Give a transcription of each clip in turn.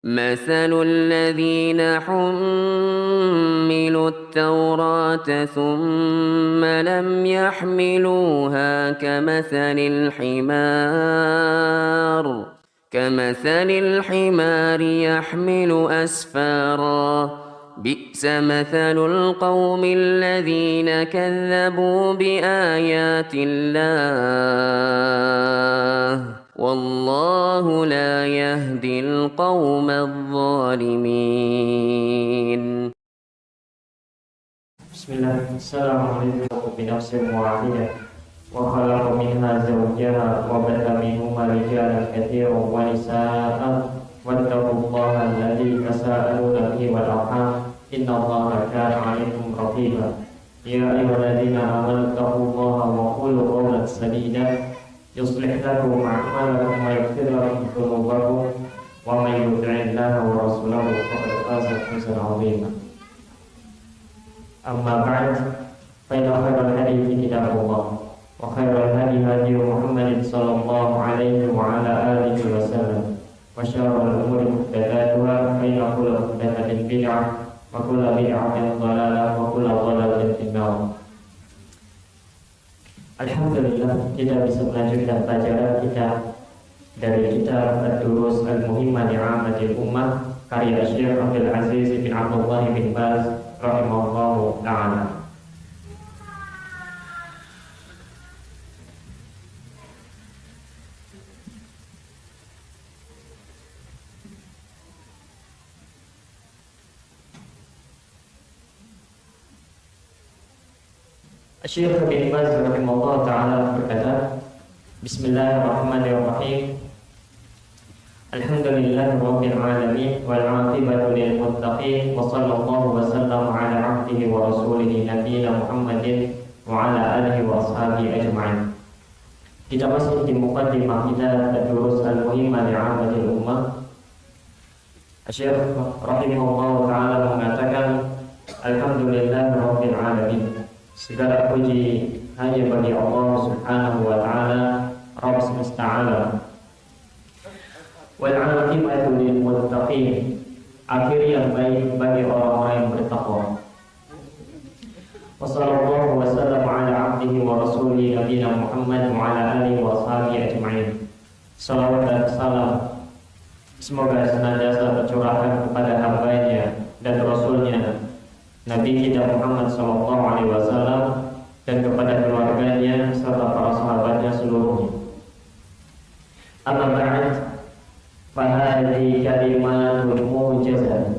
مثل الذين حملوا التوراة ثم لم يحملوها كمثل الحمار يحمل أسفارا بئس مثل القوم الذين كذبوا بآيات الله والله لا يهدي القوم الظالمين. بسم الله. السلام عليكم. بنفس واحدة وخلق منها زوجها وبث منهما رجالا كثيرا ونساء واتقوا الله الذي تساءلون به والأرحام إن الله كان عليكم رقيبا. يا أيها الذين آمنوا اتقوا الله وقولوا قولا سديدا يصلح لكم أعمالكم ويغفر لكم ذنوبكم ومن يطع الله ورسوله فقد فاز فوزا عظيما. أما بعد فإن خير الحديث كتاب الله وخير الهدي هدي محمد صلى الله عليه وعلى آله وسلم وشر الأمور محدثاتها فإن كل محدثة بدعة وكل بدعة ضلالة وكل ضلالة في النار. Alhamdulillah, kita bisa melanjutkan pelajaran kita dari kitab Ad-Durus Al-Muhimmah Li'amatil Ummah karya Syekh Abdul Aziz bin Abdullah bin Baz rahimahullahu ta'ala. Syekh bin Baz rahimahullah ta'ala berkata, Bismillahirrahmanirrahim. Alhamdulillahi rabbil alamin wal 'aqibatu lil muttaqin wa sallallahu wa sallama ala 'abdihi wa rasulihi nabiyina Muhammadin wa ala alihi wa ashabihi ajma'in. Kita masih di muqaddimah kita Ad-Durus Al-Muhimmah Li'amatil Ummah. Syekh rahimahullah ta'ala mengatakan, Alhamdulillahi rabbil alamin. Segala puji hanya bagi Allah Subhanahu wa ta'ala, Rabb semesta alam. Wal 'aqibatu lil muttaqin, akhir yang baik bagi orang-orang yang bertakwa. Wassallallahu wasallam ala 'abdihi wa rasulihi nabiyina Muhammad wa ala alihi wa ashabihi ajma'in. Salawat dan salam semoga senantiasa tercurahkan kepada hamba-Nya dan Rasul-Nya Nabi kita Muhammad sallallahu alaihi wasallam dan kepada keluarganya serta para sahabatnya seluruhnya. Amma ba'd, fa hadhihi kalimatun mujazah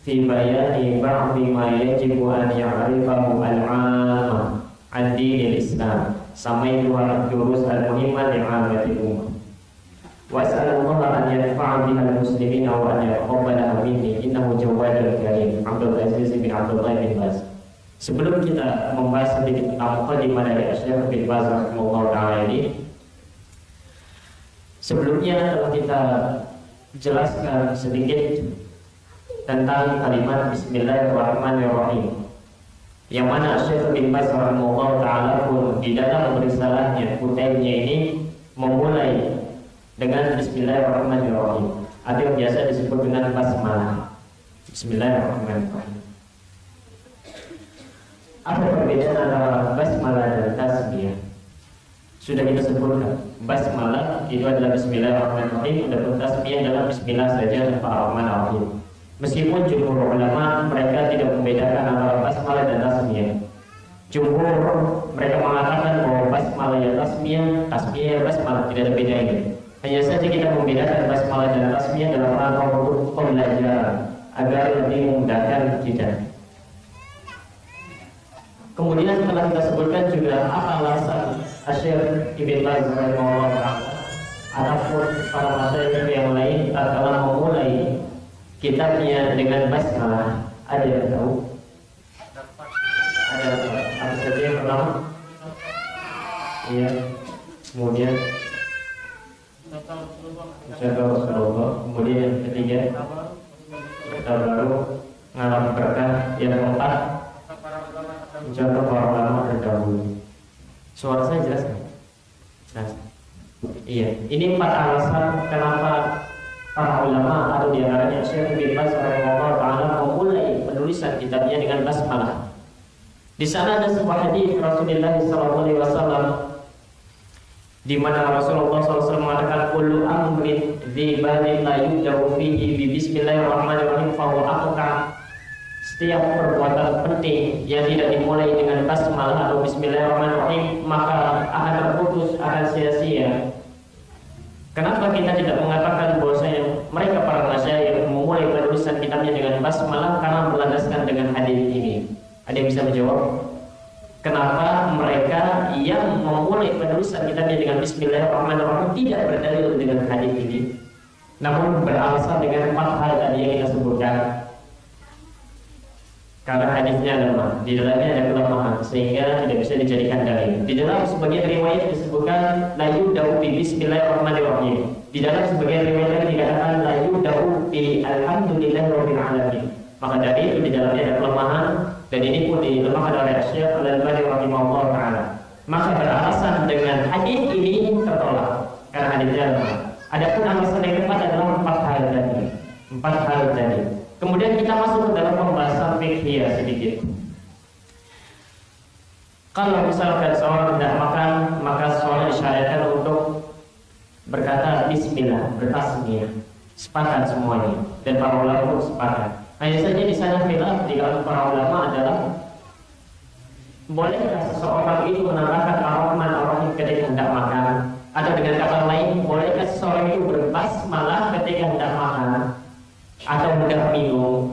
fi bayani ba'dhi ma yajibu an ya'rifahu al-'amma an dinil Islam. Samaituha Ad-Durus Al-Muhimmah Li'amatil Ummah. Was'alullaha an yanfa'a bihal muslimina wa an yaqabbalaha minni innahu jawadul karim. Abdul Aziz bin Abdullah bin Baz. Sebelum kita membahas sedikit tentang muqaddimah dari Syekh bin Baz rahimahullah ta'ala ini, sebelumnya telah kita jelaskan sedikit tentang kalimat Bismillahirrahmanirrahim, yang mana Syekh bin Baz rahimahullah ta'ala pun di dalam risalahnya kutubnya ini memulai dengan Bismillahirrahmanirrahim, atau yang biasa disebut dengan basmalah. Bismillahirrahmanirrahim. Apa perbedaan antara basmalah dan tasbih? Sudah kita sebutkan, basmalah itu adalah Bismillahirrahmanirrahim, adapun tasbih adalah Bismillah saja tanpa Ar-Rahmanir-Rahim. Meskipun jumhur ulama mereka tidak membedakan antara basmalah dan tasbih. Jumhur mereka mengatakan bahwa basmalah ya tasbih, tasbih ya basmalah, tidak ada bedanya. Hanya saja kita membedakan basmalah dan tasbih dalam rangka untuk pembelajaran agar lebih memudahkan kita. Kemudian setelah kita sebutkan juga apa alasan Syekh Ibn Baz rahimahullah ta'ala ataupun para masyayikh yang lain telah memulai kitabnya dengan basmalah. Ada yang tahu? Ada apa saja yang pertama? Iya. Kemudian menjaga Rasulullah. Kemudian yang ketiga, kita baru ngalam berkah. Yang keempat, menjaga para ulama terdahulu. Suara saya jelas kan? Nah, iya. Ini 4 alasan kenapa para ulama atau diantaranya dengan basmalah. Di sana ada sebuah hadis Rasulullah SAW di mana Rasulullah SAW mengatakan kullu amrin dzi balin la yubda'u fihi bi bismillahirrahmanirrahim fa huwa aqta. Setiap perbuatan penting yang tidak dimulai dengan basmalah atau bismillahirrahmanirrahim maka akan terputus, akan sia-sia. Kenapa kita tidak mengatakan bahwasanya mereka para masyayikh memulai penulisan kitabnya dengan basmalah? Karena berlandaskan dengan hadis ini. Ada yang bisa menjawab? Kenapa mereka yang memulai penulisan kitabnya dengan bismillahirrahmanirrahim tidak berdalil dengan hadis ini, namun beralasan dengan 4 hal tadi yang kita sebutkan? Karena hadisnya lemah, di dalamnya ada kelemahan sehingga tidak bisa dijadikan dalil. Di dalam sebagian riwayat disebutkan la yubda'u bi bismillahirrahmanirrahim. Di dalam sebagian riwayat lain dikatakan la yubda'u bi alhamdulillahirabbil alamin. Maka dari itu di dalamnya ada kelemahan dan ini pun dilemahkan oleh Syekh Al-Albani rahimahullah taala. Maka beralasan dengan hadis ini tertolak karena hadisnya lemah. Adapun alasan yang tepat adalah 4 hal tadi. 4 hal tadi. Kemudian kita masuk ke dalam pembahasan fikih sedikit. Kalau misalkan seorang tidak makan, maka seorang disyariatkan untuk berkata bismillah, bertasmiyah. Sepakat semuanya dan para ulama pun sepakat. Hanya saja di sana khilaf di kalangan para ulama adalah bolehkah seseorang itu menambahkan ar-Rahman ar-Rahim ketika hendak makan, atau dengan kata lain bolehkah seseorang itu berbasmalah ketika hendak makan atau hendak minum?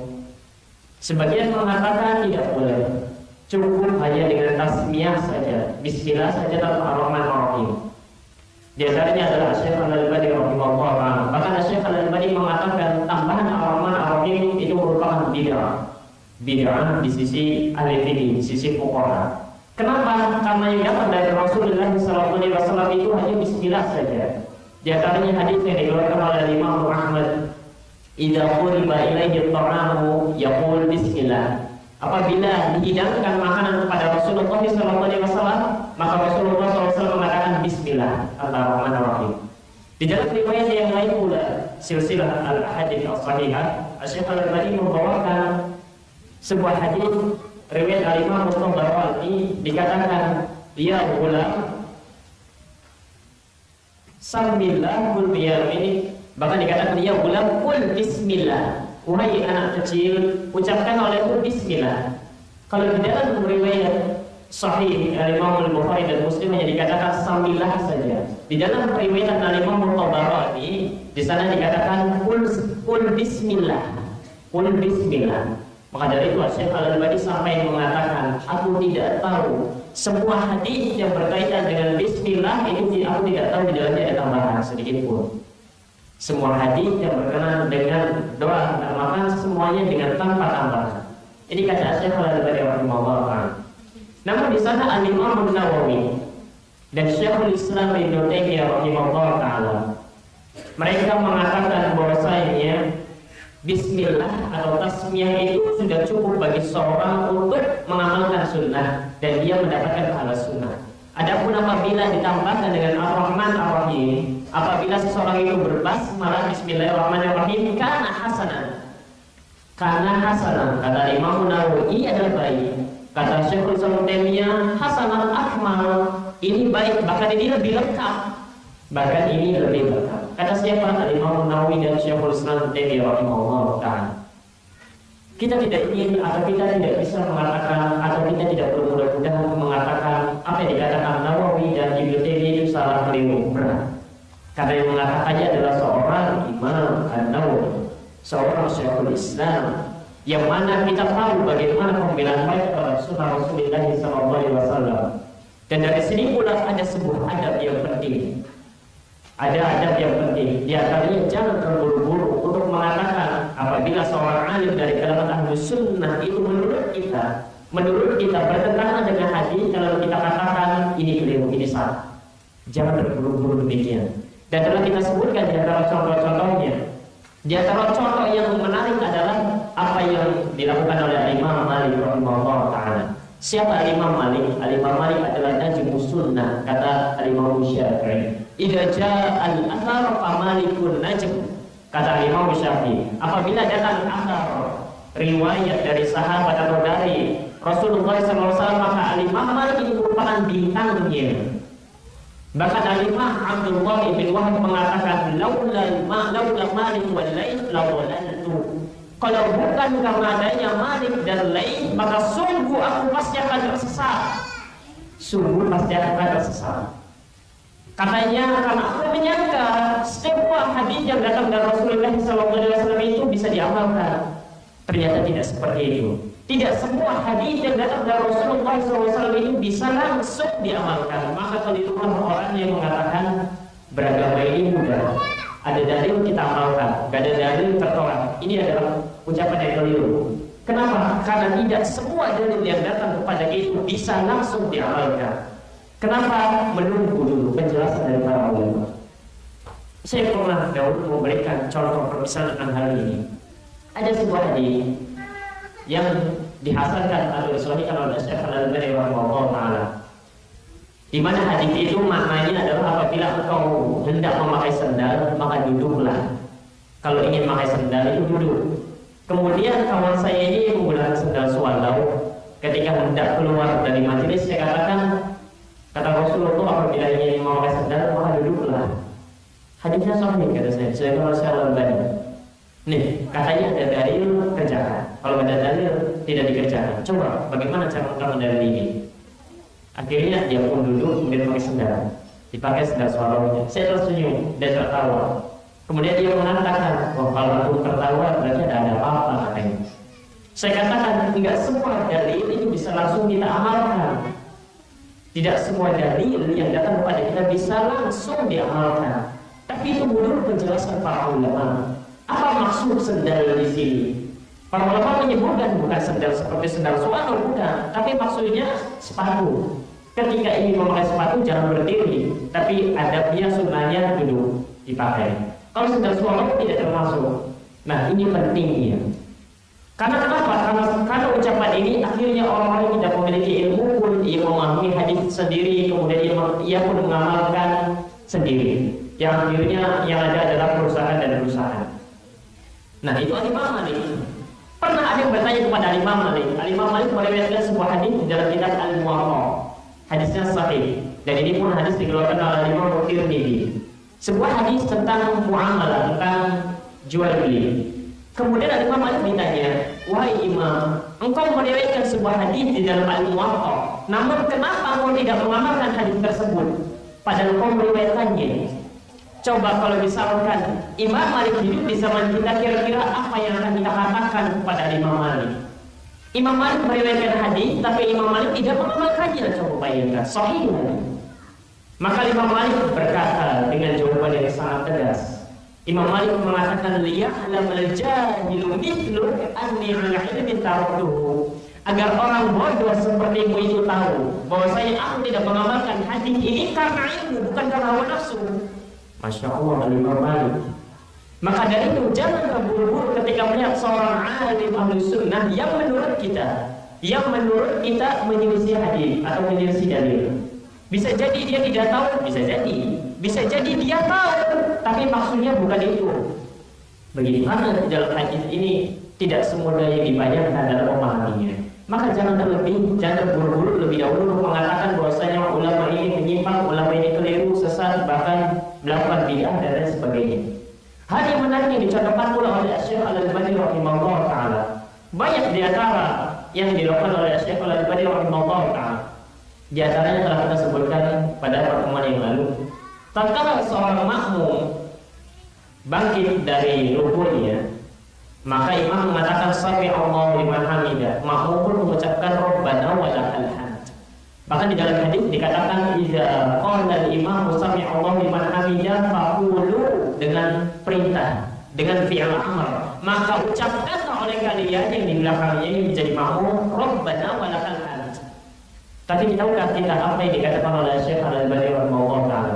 Sebagian mengatakan tidak boleh, cukup hanya dengan tasmiyah saja, bismillah saja tanpa ar-Rahman ar-Rahim. Di antaranya adalah Syekh Al-Albani rahimahullah taala. Bahkan Syekh Al-Albani mengatakan tambahan ar-Rahman ar-Rahim itu merupakan bid'ah di sisi ahli fikih, di sisi fuqaha. Kenapa? Karena yang datang dari Rasulullah SAW itu hanya bismillah saja. Di antaranya hadis yang dikeluarkan oleh Imam Ahmad, idza quriba ilaihi ta'amu yaqul bismillah. Apabila dihidangkan makanan kepada Rasulullah SAW, maka Rasulullah SAW mengatakan bismillah ar-Rahmanir-Rahim. Di dalam riwayat yang lain pula, silsilah al-hadits as-sahihah, Syekh Al-Albani membawakan sebuah hadis riwayat Al-Imam Mustabarani, dikatakan ya ghulam samillah kul biyamini, bahkan dikatakan ya ghulam kul bismillah, wahai anak kecil ucapkan olehku bismillah. Kalau di dalam riwayat sahih Imam Al-Bukhari dan Muslim hanya dikatakan samillah saja. Di dalam riwayat Imam Al-Tabarani di sana dikatakan kul bismillah, kul bismillah. Maka dari itu Syekh Al-Albani sampai mengatakan, aku tidak tahu sebuah hadis yang berkaitan dengan bismillah ini, aku tidak tahu di dalamnya ada tambahan sedikit pun. Semua hadis yang berkenaan dengan doa dan makan semuanya dengan tanpa tambahan. Ini kata Syekh Al-Albani rahimahullah taala. Namun di sana Al-Imam An-Nawawi dan Syekhul Islam Ibnu Taimiyah rahimahullah taala, mereka mengatakan bahwasanya bismillah atau tasmiyah itu sudah cukup bagi seorang untuk mengamalkan sunnah dan dia mendapatkan pahala sunnah. Adapun apabila ditambahkan dengan ar-Rahman ar-Rahim, apabila seseorang itu berbasmalah bismillahirrahmanirrahim, karena hasanah, kata Imam Nawawi adalah baik. Kata Syekhul Islam Taimiyah, hasanah akmal, ini baik, bahkan ini lebih lengkap. Kata siapa? Imam Nawawi dan Syekhul Islam Taimiyah rahimahullah taala. Kita tidak ingin atau kita tidak bisa mengatakan atau kita tidak bermudah-mudahan mengatakan apa yang dikatakan Nawawi dan Ibnu Taimiyah itu salah keliru berat. Karena yang mengatakannya adalah seorang Imam An-Nawawi, seorang Syekhul Islam, yang mana kita tahu bagaimana pembelaan mereka kepada sunnah Rasulullah SAW. Dan dari sini pula ada sebuah adab yang penting. Ada adab yang penting. Di antaranya jangan terburu-buru untuk mengatakan apabila seorang alim dari kalangan Ahlus Sunnah itu menurut kita bertentangan dengan hadis, kalau kita katakan ini keliru, ini salah. Jangan terburu-buru demikian. Dan telah kita sebutkan di antara contoh-contohnya. Di antara contoh yang menarik adalah apa yang dilakukan oleh Imam Malik rahimahullah taala. Siapa Imam Malik? Imam Malik adalah najmus sunnah, kata Imam Syafi'i. Idza jaa al-athar fa malikun najm, kata Imam Syafi'i. Apabila datang athar riwayat dari sahabat atau dari Rasulullah SAW, maka Al-Imam Malik ini merupakan bintangnya. Bahkan Al-Imam Abdullah bin Wahab mengatakan, laula Malik wal Laits lawalantu. Kalau bukan karena adanya Malik dan Laits, maka sungguh aku pasti akan tersesat. Sungguh pasti akan tersesat. Katanya karena aku menyangka setiap hadis yang datang dari Rasulullah SAW itu bisa diamalkan. Ternyata tidak seperti itu. Tidak semua hadis yang datang dari Rasulullah SAW itu bisa langsung diamalkan. Maka keliruan orang yang mengatakan beragama ini mudah, ada dalil kita amalkan, gak ada dalil tertolak. Ini adalah ucapan yang keliru. Kenapa? Karena tidak semua dalil yang datang kepada kita bisa langsung diamalkan. Kenapa? Menunggu dulu penjelasan dari para ulama. Saya pernah dahulu memberikan contoh permisalan tentang hal ini. Ada sebuah hadis yang dihasankan atau disahihkan oleh Syekh Al-Albani rahimahullah taala, di mana hadis itu maknanya adalah apabila engkau hendak memakai sandal maka duduklah. Kalau ingin memakai sandal itu duduk. Kemudian kawan saya ini menggunakan sandal swalau. Ketika hendak keluar dari majelis, saya katakan, kata Rasulullah, apabila ingin memakai sandal maka duduklah. Hadisnya sahih kata saya, Syekh Al-Albani. Nih, katanya ada dalil, kerjakan. Kalau ada dalil, tidak dikerjakan. Coba, bagaimana cara kamu dalil ini? Akhirnya dia pun duduk, kemudian pakai sandal. Dipakai sandal swallow-nya. Saya tersenyum dan tertawa. Kemudian dia mengatakan, oh kalau aku tertawa berarti ada apa-apa katanya. Saya katakan, tidak semua dalil itu bisa langsung kita amalkan. Tidak semua dalil yang datang kepada kita bisa langsung diamalkan. Tapi itu menurut penjelasan para ulama. Apa maksud sandal di sini? Para ulama menyebutkan bukan sandal seperti sandal swallow, bukan, tapi maksudnya sepatu. Ketika ingin memakai sepatu jangan berdiri, tapi adabnya sunnahnya duduk dipakai. Kalau sandal swallow tidak termasuk. Nah ini pentingnya. Karena kenapa? Karena ucapan ini akhirnya orang-orang yang tidak memiliki ilmu pun ia memahami hadis sendiri, kemudian ia pun mengamalkan sendiri. Yang akhirnya yang ada adalah perusahaan dan perusahaan. Nah itu Al-Imam Malik. Pernah ada yang bertanya kepada Al-Imam Malik. Al-Imam Malik meriwayatkan sebuah hadis di dalam kitab Al-Muwatta. Hadisnya sahih. Dan ini pun hadis dikeluarkan oleh Al-Imam Tirmidzi. Sebuah hadis tentang muamalah, tentang jual beli. Kemudian Al-Imam Malik ditanya, wahai Imam, engkau meriwayatkan sebuah hadis di dalam Al-Muwatta. Namun kenapa engkau tidak mengamalkan hadis tersebut? Padahal engkau meriwayatkannya. Coba kalau misalkan Imam Malik hidup di zaman kita, kira-kira apa yang akan kita katakan kepada Imam Malik? Imam Malik meriwayatkan hadis, tapi Imam Malik tidak mengamalkannya. Coba bayangkan, sahih. Maka Imam Malik berkata dengan jawaban yang sangat tegas. Imam Malik mengatakan, liya'lam al-jahilu mithlu anni al-ilmi taraktuhu. Agar orang bodoh sepertimu itu tahu bahwasanya aku tidak mengamalkan hadis ini karena ilmu, bukan karena hawa nafsu. Masya Allah, Al-Imam Malik. Maka dari itu jangan terburu-buru ketika melihat seorang alim ahli sunnah yang menurut kita menyelisih hadis atau menyelisih dalil. Bisa jadi dia tidak tahu, bisa jadi dia tahu, tapi maksudnya bukan itu. Bagaimana dalam hadis ini tidak semudah yang dibayangkan dalam memahaminya. Maka jangan terburu-buru lebih dahulu mengatakan bahwasanya ulama ini menyimpang, ulama ini keliru, sesat, bahkan melakukan bid'ah dan lain sebagainya. Hal yang menarik yang dicontohkan pula oleh Syekh Al-Albani rahimahullah taala. Banyak di antara yang dilakukan oleh Syekh Al-Albani rahimahullah taala. Di antaranya telah kita sebutkan pada pertemuan yang lalu. Tatkala seorang makmum bangkit dari rukunya, maka imam mengatakan sami Allahu liman hamidah. Makmum pun mengucapkan Rabbana wa lakal hamd. Bahkan di dalam hadis dikatakan idza qala al-imam sami Allahu liman hamidah faqulu, dengan perintah, dengan fi'il amr. Maka ucapkan oleh kalian yang di belakangnya ini menjadi makmum Rabbana wa lakal hamd. Tapi tahukah kita apa yang dikatakan oleh Syekh Al-Albani rahimahullah taala?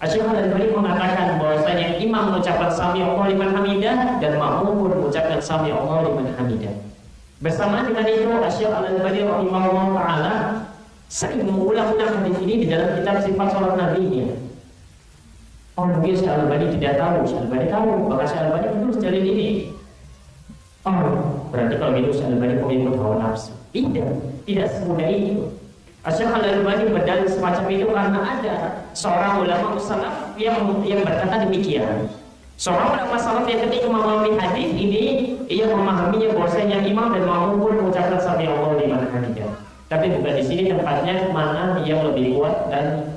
Syekh Al-Albani mengatakan bahwasanya imam mengucapkan sami Allahu liman hamidah dan makmum pun mengucapkan sami Allahu liman hamidah. Bersamaan dengan itu Syekh Al-Albani rahimahullah taala sering mengulang-ulang hadis ini di dalam kitab sifat salat Nabi-nya. Oh mungkin Syekh Al-Albani tidak tahu, Syekh Al-Albani tahu, bahkan Syekh Al-Albani menulis dalil ini. Oh berarti kalau gitu Al-Albani pengikut hawa nafsu. Tidak semudah itu. Syekh Al-Albani berdalil semacam itu karena ada seorang ulama salaf yang berkata demikian. Seorang ulama salaf yang ketika memahami hadis ini, ia memahaminya bahwasanya imam dan makmum pun mengucapkan sami Allahu liman hamidah. Tapi bukan di sini tempatnya mana yang lebih kuat dan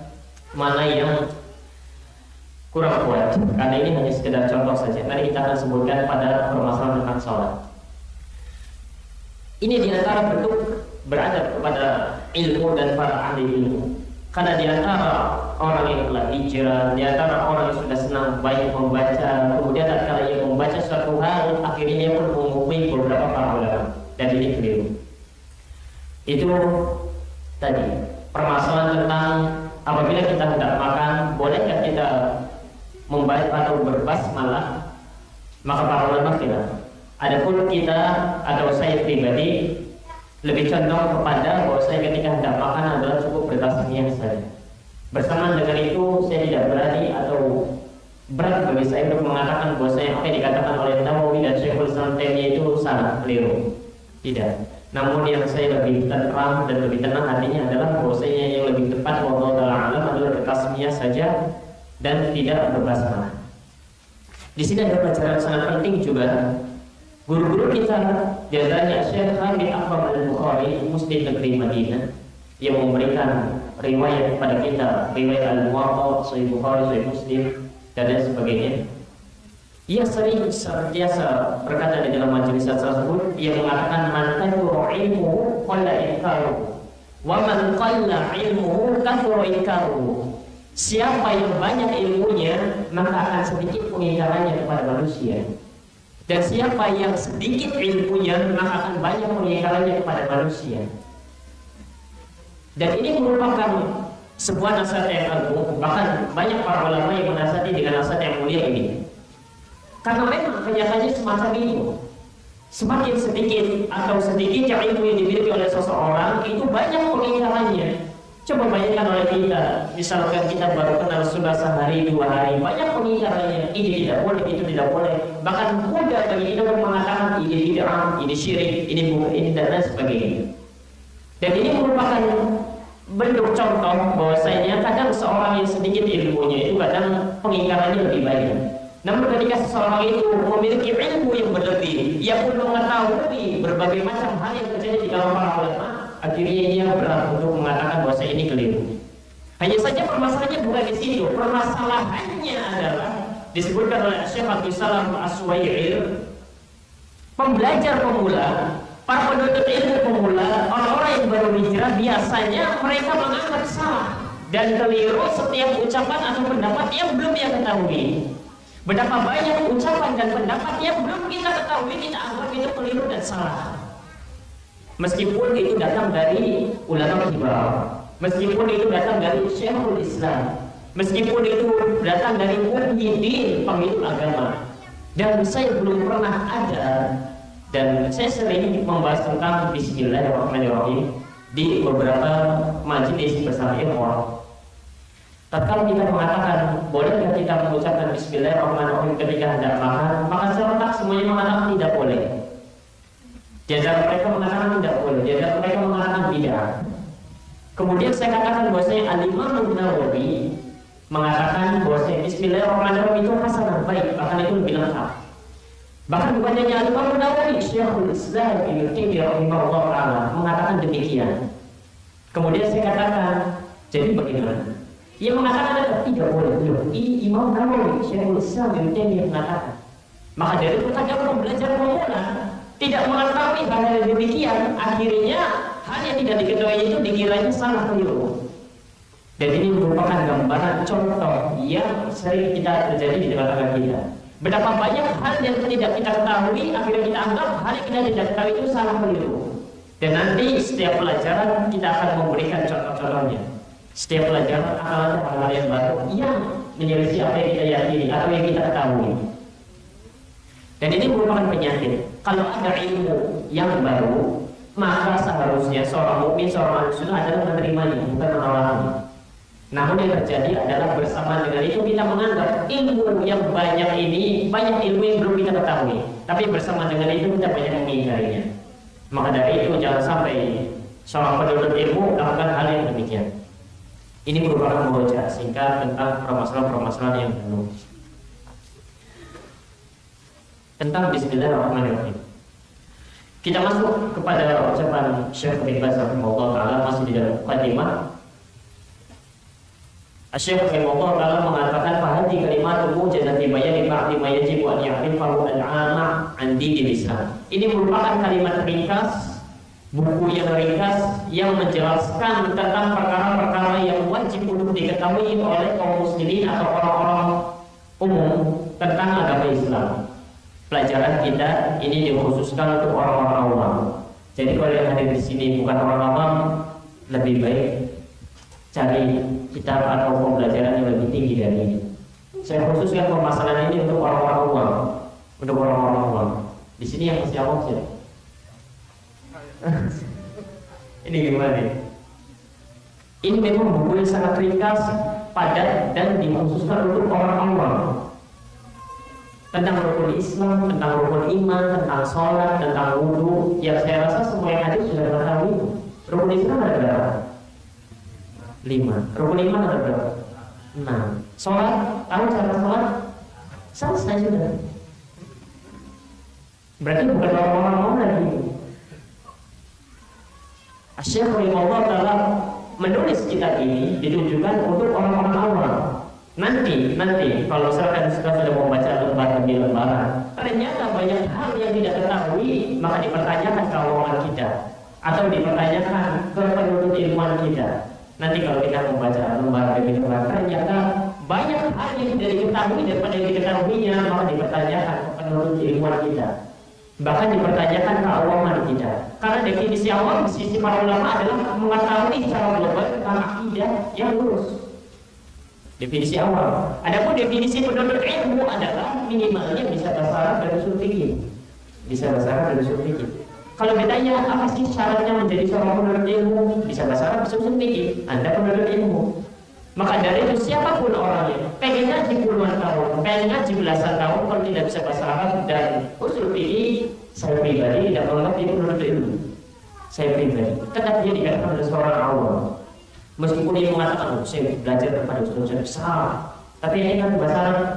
mana yang kurang kuat. Karena ini hanya sekedar contoh saja. Nanti kita akan sebutkan pada permasalahan tentang sholat. Ini diantara bentuk beradab kepada ilmu dan para ahli ilmu. Karena diantara orang yang telah hijrah, diantara orang yang sudah senang banyak membaca, kemudian kalau ia membaca suatu hal, akhirnya ia pun mengumumi beberapa para ulama. Dan ini keliru. Itu tadi permasalahan tentang apabila kita hendak makan, bolehkah kita membaca atau berbasmalah? Maka para ulama khilaf. Adapun kita atau saya pribadi lebih condong kepada bahwa saya ketika hendak makan adalah cukup bertasmiyah saja. Bersamaan dengan itu saya tidak berani atau berat bagi saya untuk mengatakan bahwa saya apa yang dikatakan oleh Nawawi dan Syekhul Islam Taimiyah itu salah, keliru. Tidak. Namun yang saya lebih tenang dan lebih tenang hatinya adalah bahwasanya yang lebih tepat wallahu ta'ala alam adalah bertasmiyah saja dan tidak berbasmalah. Di sini ada pelajaran sangat penting juga. Guru-guru kita diantaranya Syekh Hamid Akram Al-Bukhari, Muslim negeri Madinah, yang memberikan riwayat kepada kita, riwayat Al-Muwatta, Sahih Bukhari, Sahih Muslim, dan lain sebagainya. Ia sering senantiasa berkata di dalam majelis tersebut, ia mengatakan man kathura ilmuhu qalla inkaruhu wa man qalla ilmuhu kathura inkaruhu. Siapa yang banyak ilmunya maka akan sedikit pengingkarannya kepada manusia. Dan siapa yang sedikit ilmunya maka akan banyak pengingkarannya kepada manusia. Dan ini merupakan sebuah nasihat yang agung. Bahkan banyak para ulama yang menasihati dengan nasihat yang mulia ini. Karena memang kenyataannya semacam itu. Semakin sedikit atau sedikitnya ilmu yang dimiliki oleh seseorang, itu banyak pengingkarannya. Coba bayangkan oleh kita, misalkan kita baru kenal sudah sehari, 2 hari, banyak pengingkarannya. Ini tidak boleh, itu tidak boleh. Bahkan mudah bagi kita untuk mengatakan ini bid'ah, ini syirik, ini bukan, ini dan lain sebagainya. Dan ini merupakan bentuk contoh bahwasanya kadang seorang yang sedikit ilmunya itu kadang pengingkarannya lebih banyak. Namun ketika seseorang itu memiliki ilmu yang berlebih, ia pun mengetahui berbagai macam hal yang terjadi di dalam para ulama, akhirnya dia berat untuk mengatakan bahwa ini keliru. Hanya saja permasalahannya bukan di situ. Permasalahannya adalah disebutkan oleh Syekh Abdul Salam As-Suwair, pembelajar pemula, para penuntut ilmu pemula, orang-orang yang baru hijrah biasanya mereka menganggap salah dan keliru setiap ucapan atau pendapat yang belum dia ketahui. Betapa banyak ucapan dan pendapat yang belum kita ketahui, kita anggap itu keliru dan salah. Meskipun itu datang dari ulama kibar, meskipun itu datang dari Syekhul Islam, meskipun itu datang dari muhyiddin, pemilik agama. Dan saya belum pernah ada, dan saya sering membahas tentang Bismillahirrahmanirrahim di beberapa majelis bersama ikhwan. Tatkala kita mengatakan bolehkah kita mengucapkan Bismillahirrahmanirrahim ketika hendak makan, maka serentak semuanya mengatakan tidak boleh. Di antara mereka mengatakan tidak boleh, di antara mereka mengatakan bid'ah. Kemudian saya katakan bahwasanya Al-Imam Nawawi mengatakan bahwasanya Bismillahirrahmanirrahim itu hasanah baik, bahkan itu lebih lengkap. Bahkan bukan hanya Al-Imam Nawawi, Syekhul Islam Ibnu Taimiyah rahimahullah taala mengatakan demikian. Kemudian saya katakan, jadi bagaimana? Ia mengatakan tidak boleh. Ini Imam Nawawi, Syekhul Islam Ibnu Taimiyah mengatakan. Maka dari itu kadang belajar pemula tidak mengetahui hal yang demikian, akhirnya hal yang tidak diketahui itu dikiranya salah keliru. Dan ini merupakan gambaran contoh yang sering kita terjadi di tengah-tengah kita. Betapa banyak hal yang tidak kita ketahui, akhirnya kita anggap hal yang kita tidak ketahui itu salah keliru. Dan nanti setiap pelajaran kita akan memberikan contoh-contohnya. Setiap pelajaran akan ada hal-hal yang baru yang menyelisih apa yang kita yakini atau yang kita ketahui. Dan ini merupakan penyakit. Kalau ada ilmu yang baru, maka seharusnya seorang mukmin, seorang manusia adalah menerimanya, bukan menolaknya. Namun yang terjadi adalah bersama dengan itu kita menganggap ilmu yang banyak ini, banyak ilmu yang belum kita ketahui. Tapi bersama dengan itu kita banyak mengingkarinya. Maka dari itu jangan sampai seorang penuntut ilmu melakukan hal yang demikian. Ini merupakan murojaah singkat tentang permasalahan-permasalahan yang dulu. Tentang Bismillahirrahmanirrahim. Kita masuk kepada ucapan Syekh bin Baz rahimahullah taala masih di dalam mukadimah. Syekh rahimahullah taala mengatakan fahadi kalimat mujizati bayani ba'di ma yajibu an ya'rifahu al-'ama 'an dinil Islam. Ini merupakan kalimat ringkas, buku yang ringkas yang menjelaskan tentang perkara-perkara yang wajib untuk diketahui oleh kaum muslimin atau orang-orang umum tentang agama Islam. Pelajaran kita ini dikhususkan untuk orang-orang awam. Jadi kalau yang hadir di sini bukan orang awam, lebih baik cari kitab atau pembelajaran yang lebih tinggi dari ini. Saya khususkan permasalahan ini untuk orang-orang awam, untuk orang-orang awam. Di sini yang masih awam sih. Ini gimana nih? Ini memang buku yang sangat ringkas, padat, dan dikhususkan untuk orang awam. Tentang rukun Islam, tentang rukun iman, tentang sholat, tentang wudhu, yang saya rasa semua yang hadir sudah mengetahui. Rukun Islam ada berapa? 5. Rukun iman ada berapa? 6. Sholat, tahu cara sholat? Selesai sudah. Berarti bukan orang-orang mau lagi. Syekh rahimahullah taala menulis kitab ini ditujukan untuk orang-orang awam. Nanti kalau misalkan sudah membaca lembar demi lembaran, ternyata banyak hal yang tidak ketahui, maka dipertanyakan ke awaman kita atau dipertanyakan ke penuntut ilmuwan kita. Nanti kalau kita membaca lembar demi lembar, ternyata banyak hal yang tidak diketahui daripada yang diketahuinya, maka dipertanyakan ke penuntut ilmuwan kita. Bahkan dipertanyakan ke awaman kita. Karena definisi awam di sisi para ulama adalah mengetahui secara global tentang akidah yang lurus. Definisi awal. Adapun definisi penuntut ilmu adalah minimalnya bisa bahasa Arab dan usul fikih. Bisa bahasa Arab dan usul fikih. Kalau ditanya apa sih syaratnya menjadi seorang penuntut ilmu, bisa bahasa Arab, bisa usul fikih. Anda penuntut ilmu. Maka dari itu siapapun orangnya, pengen ngaji puluhan tahun, pengen ngaji belasan tahun, kalau tidak bisa bahasa Arab dan usul fikih, saya pribadi tidak menganggap dia penuntut ilmu. Saya pribadi tetap dia dikatakan oleh seorang awam. Meskipun dia mengatakan, saya belajar kepada ustaz besar, tapi ini kan bahasa Arab,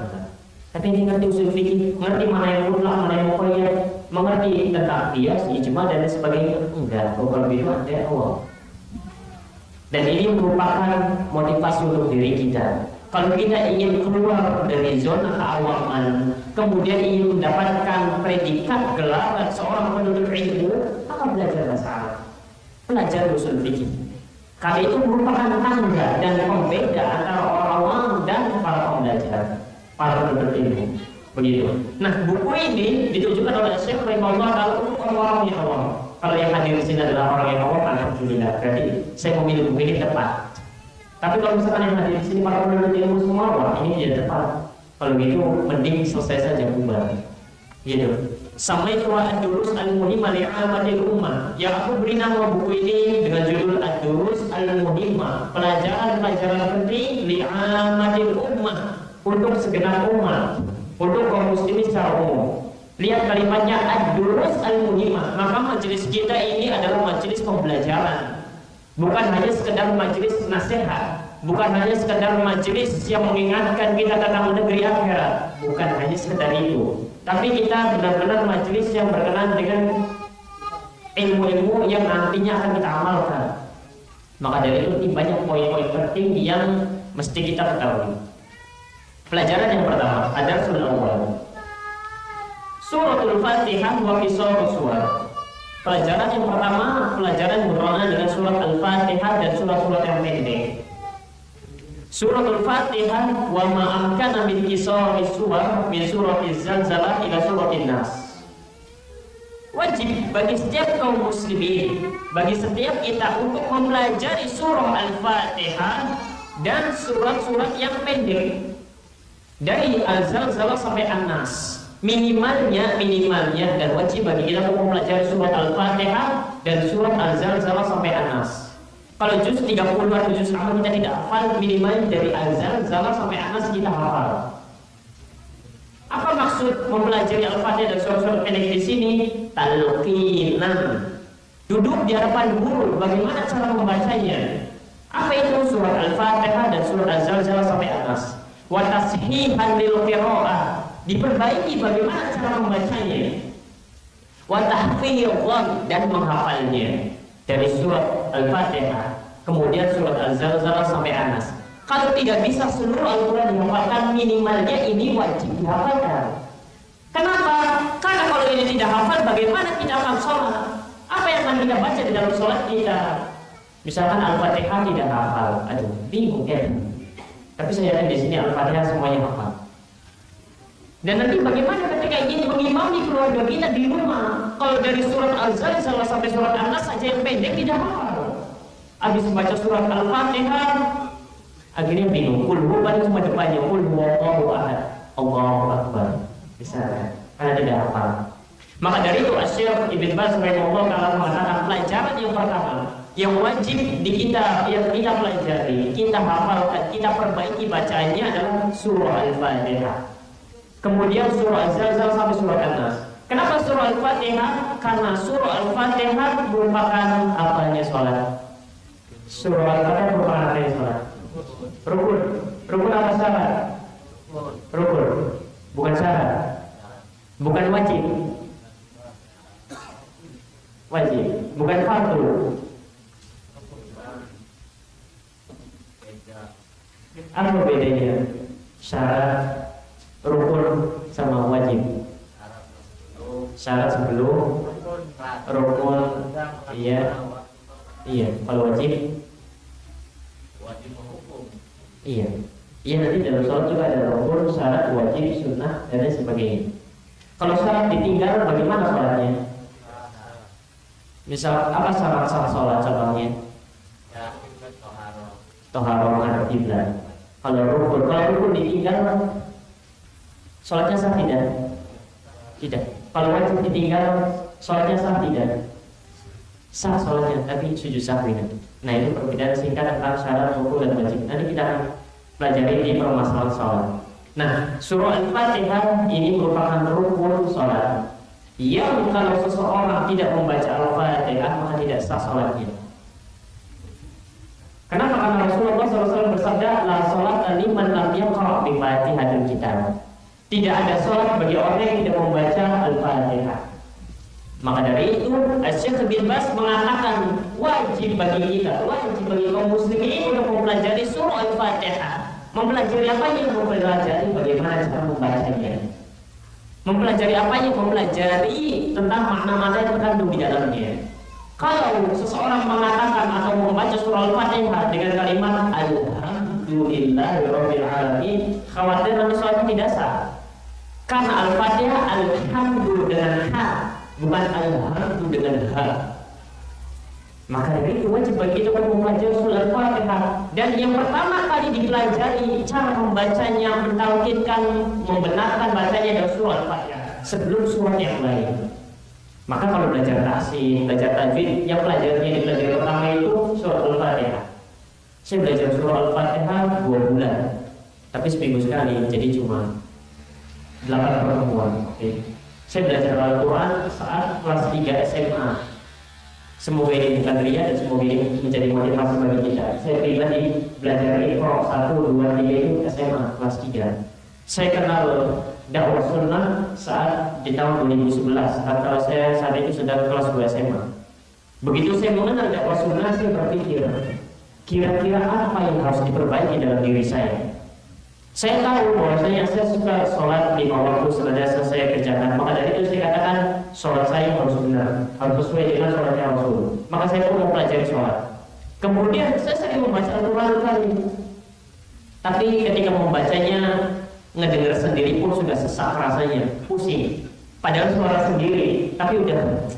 tapi ini ngerti usul fikih, ngerti mana yang mutlak, mana yang muqayyad, mengerti tentang qiyas, ijma dan sebagainya. Enggak, kalau itu ada awal. Dan ini merupakan motivasi untuk diri kita. Kalau kita ingin keluar dari zona keawaman, kemudian ingin mendapatkan predikat gelaran seorang penuntut ilmu, maka belajar bahasa Arab, belajar usul fikih. Karena itu merupakan tangga dan pembeda antara orang awam dan para pembelajar, para penuntut ilmu. Begitu. Nah, buku ini ditujukan oleh Syekh rahimahullah taala untuk orang-orang yang awam. Kalau yang hadir di sini adalah orang yang awam, alhamdulillah. Berarti saya memilih buku ini tepat. Tapi kalau misalkan yang hadir di sini para penuntut ilmu semua, wah ini tidak tepat. Kalau gitu, mending selesai saja bubar. Gitu. Sampai tua ad-durus al-muhimmah li'amatil ummah. Yang aku beri nama buku ini dengan judul ad-durus al-muhimmah, pelajaran-pelajaran penting li'amatil ummah, untuk segenap umat, untuk kaum muslimin secara umum. Lihat kalimatnya ad-durus al-muhimmah. Maka majelis kita ini adalah majelis pembelajaran, bukan hanya sekedar majelis nasihat, bukan hanya sekedar majelis yang mengingatkan kita tentang negeri akhirat, bukan hanya sekedar itu. Tapi kita benar-benar majelis yang berkenaan dengan ilmu-ilmu yang nantinya akan kita amalkan. Maka dari itu banyak poin-poin penting yang mesti kita ketahui. Pelajaran yang pertama, ad-darsul awwal. Suratul Fatihah wa qisarus suwar. Pelajaran yang pertama, pelajaran berkenaan dengan surat Al-Fatihah dan surat-surat yang pendek. Suratul Fatihah wa ma'amkana min qisarus suwar min suratiz zalzalah ila suratin nas. Wajib bagi setiap kaum muslimin, bagi setiap kita untuk mempelajari surah Al-Fatihah dan surat-surat yang pendek dari Al-Zalzalah sampai An-Nas. Minimalnya dan wajib bagi kita untuk mempelajari surat Al-Fatihah dan surat Al-Zalzalah sampai An-Nas. Kalau juz 30 atau juz apa kita tidak hafal, minimal dari Al-Zalzalah sampai Anas kita hafal. Apa maksud mempelajari Al-Fatihah dan surat-surat pendek di sini? Talqinan. Duduk di hadapan guru, bagaimana cara membacanya? Apa itu surat Al-Fatihah dan surat Al-Zalzalah sampai Anas? Wa tashihan lil qiraah. Diperbaiki bagaimana cara membacanya. Wa tahfidhan dan menghafalnya. Dari surat Al-Fatihah, kemudian surat Al-Zalzalah sampai Anas. Kalau tidak bisa seluruh Al-Quran dihafalkan, minimalnya ini wajib dihafalkan. Kenapa? Karena kalau ini tidak hafal, bagaimana kita akan sholat? Apa yang akan kita baca di dalam sholat kita? Misalkan Al-Fatihah tidak hafal, aduh, bingung kan? Tapi saya yakin di sini Al-Fatihah semuanya hafal. Dan nanti bagaimana ketika ingin mengimami keluarga kita di rumah? Kalau dari surat Al-Zalzalah sampai surat Anas saja yang pendek tidak hafal. Habis membaca surat Al-Fatihah, akhirnya bingung. Qul huwa cuma depannya qul huwallahu ahad. Allahu akbar. Bisa kan? Karena tidak hafal. Maka dari itu Asy-Syaikh Ibnu Baz rahimahullah taala mengatakan pelajaran yang pertama yang wajib yang kita pelajari, kita hafalkan, kita perbaiki bacaannya adalah surah Al-Fatihah. Kemudian surah Az-Zalzalah sampai surah An-Nas. Kenapa surah Al-Fatihah? Karena surah Al-Fatihah merupakan apanya sholat. Surah Al-Fatihah merupakan apanya sholat. Rukun. Rukun apa syarat? Rukun. Bukan syarat. Bukan wajib. Wajib. Bukan fardu. Apa bedanya? Syarat, rukun sama wajib. Syarat sebelum rukun, iya. Kalau wajib menghukum. Iya. Nanti dalam sholat juga ada rukun, syarat, wajib, sunnah dan lain sebagainya. Kalau syarat ditinggal, bagaimana sholatnya? Misal apa syarat sah sholat contohnya? Toharoh menghadap kiblat. Kalau rukun ditinggal, sholatnya sah tidak? Tidak. Kalau wajib ditinggal, sholatnya sah tidak? Sah sholatnya, tapi sujud sahwi. Nah ini perbedaan singkat tentang syarat, rukun dan wajib. Nanti kita akan pelajari di permasalahan sholat. Nah, surah Al-Fatihah ini merupakan rukun sholat. Yang kalau seseorang tidak membaca Al-Fatihah maka tidak sah sholatnya. Kenapa? Karena Rasulullah SAW bersabda, la sholat liman lam yaqra' bi Fatihatil kitab. Tidak ada sholat bagi orang yang tidak membaca Al-Fatihah. Maka dari itu, Asy-Syaikh Ibnu Baz mengatakan wajib bagi kita, wajib bagi kaum muslimin untuk mempelajari surah Al-Fatihah. Mempelajari apanya? Mempelajari bagaimana cara membacanya. Mempelajari apanya? Mempelajari tentang makna-makna yang terkandung di dalamnya. Kalau seseorang mengatakan atau membaca surah Al-Fatihah dengan kalimat Alhamdulillahirabbil alamin, khawatir nama sholatnya tidak sah. Karena Al-Fatihah alhamdu dengan ha, bukan alhamdu dengan ha. Maka dari itu wajib bagi kita untuk mempelajari surah Al-Fatihah. Dan yang pertama kali dipelajari cara membacanya, mentalkinkan, membenarkan bacanya adalah surah Al-Fatihah sebelum surat yang lain. Maka kalau belajar tahsin, belajar tajwid, yang pelajarannya dipelajari pertama itu surah Al-Fatihah. Saya belajar surah Al-Fatihah 2 bulan, tapi seminggu sekali, jadi cuma 8 pertemuan. Saya belajar Al-Quran saat kelas 3 SMA. Semoga ini bukan ria dan semoga ini menjadi motivasi bagi kita. Saya pribadi belajar Iqra 1, 2, 3 itu SMA kelas 3. Saya kenal dakwah sunnah saat di tahun 2011 atau saya saat itu sedang kelas 2 SMA. Begitu saya mengenal dakwah sunnah, saya berpikir kira-kira apa yang harus diperbaiki dalam diri saya. Saya tahu bahwasanya saya suka sholat 5 waktu senantiasa saya kerjakan. Maka dari itu saya katakan sholat saya harus benar, harus sesuai dengan sholatnya Rasul. Maka saya pun mempelajari sholat. Kemudian saya sering membaca Al-Quran kali. Tapi ketika membacanya, ngedengar sendiri pun sudah sesak rasanya, pusing. Padahal suara sendiri, tapi udah,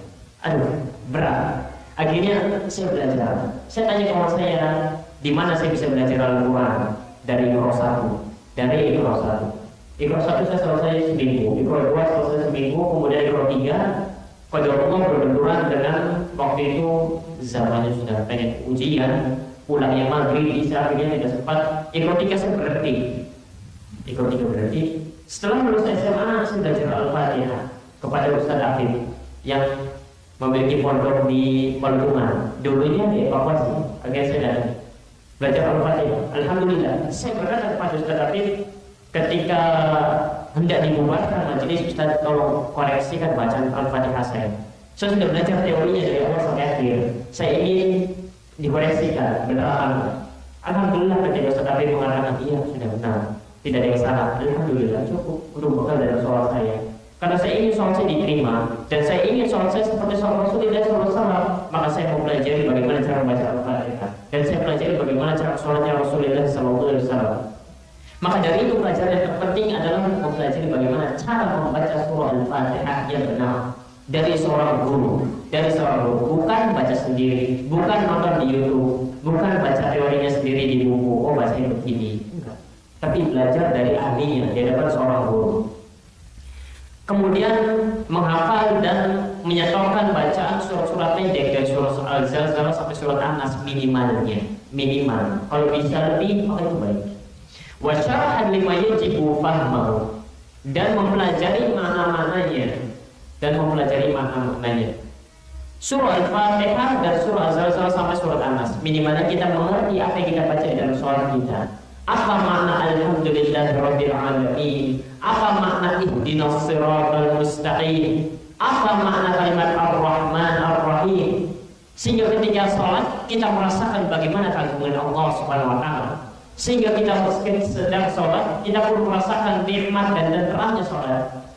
berat. Akhirnya saya belajar. Saya tanya kawan saya, di mana saya bisa belajar Al-Quran? Dari Iqra 1. Dari Iqra 1. Iqra 1 saya selesai seminggu, Iqra 2 selesai seminggu, kemudian Iqra 3 qadarullah berbenturan dengan waktu itu zamannya sudah pengen ujian, pulangnya maghrib, isya akhirnya tidak sempat. Ikut 3 saya berhenti. Setelah lulus SMA saya belajar Al-Fatihah kepada Ustaz Afif yang memiliki pondok di Balungan. Dulunya di evakuasi, akhirnya saya datang belajar Al-Fatihah. Alhamdulillah, saya berkata kepada Ustaz Afif ketika hendak dibubarkan majelis, Ustaz tolong koreksikan bacaan Al-Fatihah saya. Saya sudah belajar teorinya dari awal sampai akhir. Saya ingin dikoreksikan benar. Alhamdulillah ketika Ustaz Afif mengatakan iya sudah benar, tidak ada yang salah. Alhamdulillah cukup untuk bekal dari soal saya. Karena saya ingin soal saya diterima dan saya ingin soal saya seperti soal Rasulullah SAW, maka saya mau pelajari bagaimana cara membaca Al-Fatihah dan saya pelajari bagaimana cara sholatnya Rasulullah SAW. Maka dari itu pelajaran yang terpenting adalah mempelajari bagaimana cara membaca surah Al-Fatihah yang benar dari seorang guru, bukan baca sendiri, bukan nonton di YouTube, bukan baca teorinya sendiri di buku. Oh bacanya begini, enggak. Tapi belajar dari ahlinya di hadapan seorang guru. Kemudian menghafal dan menyetorkan bacaan surat-surat pendek dari surat Al-Zalzalah sampai surat An-Nas minimal. Kalau bisa lebih, maka itu baik. Wa syarhan lima yajibu fahmahu, dan mempelajari makna-maknanya. Surah Al-Fatihah dan surah Al-Zalzalah sampai surat An-Nas, minimalnya kita mengerti apa yang kita baca di dalam sholat kita. Apa makna alhamdulillahirabbil alamin? Apa makna ihdinas siratal mustaqim? Apa makna kalimat ar-Rahman ar-Rahim? Sehingga ketika sholat kita merasakan bagaimana keagungan Allah Subhanahu wa taala. Sehingga kita sedang sholat kita pun merasakan nikmat dan terangnya sholat.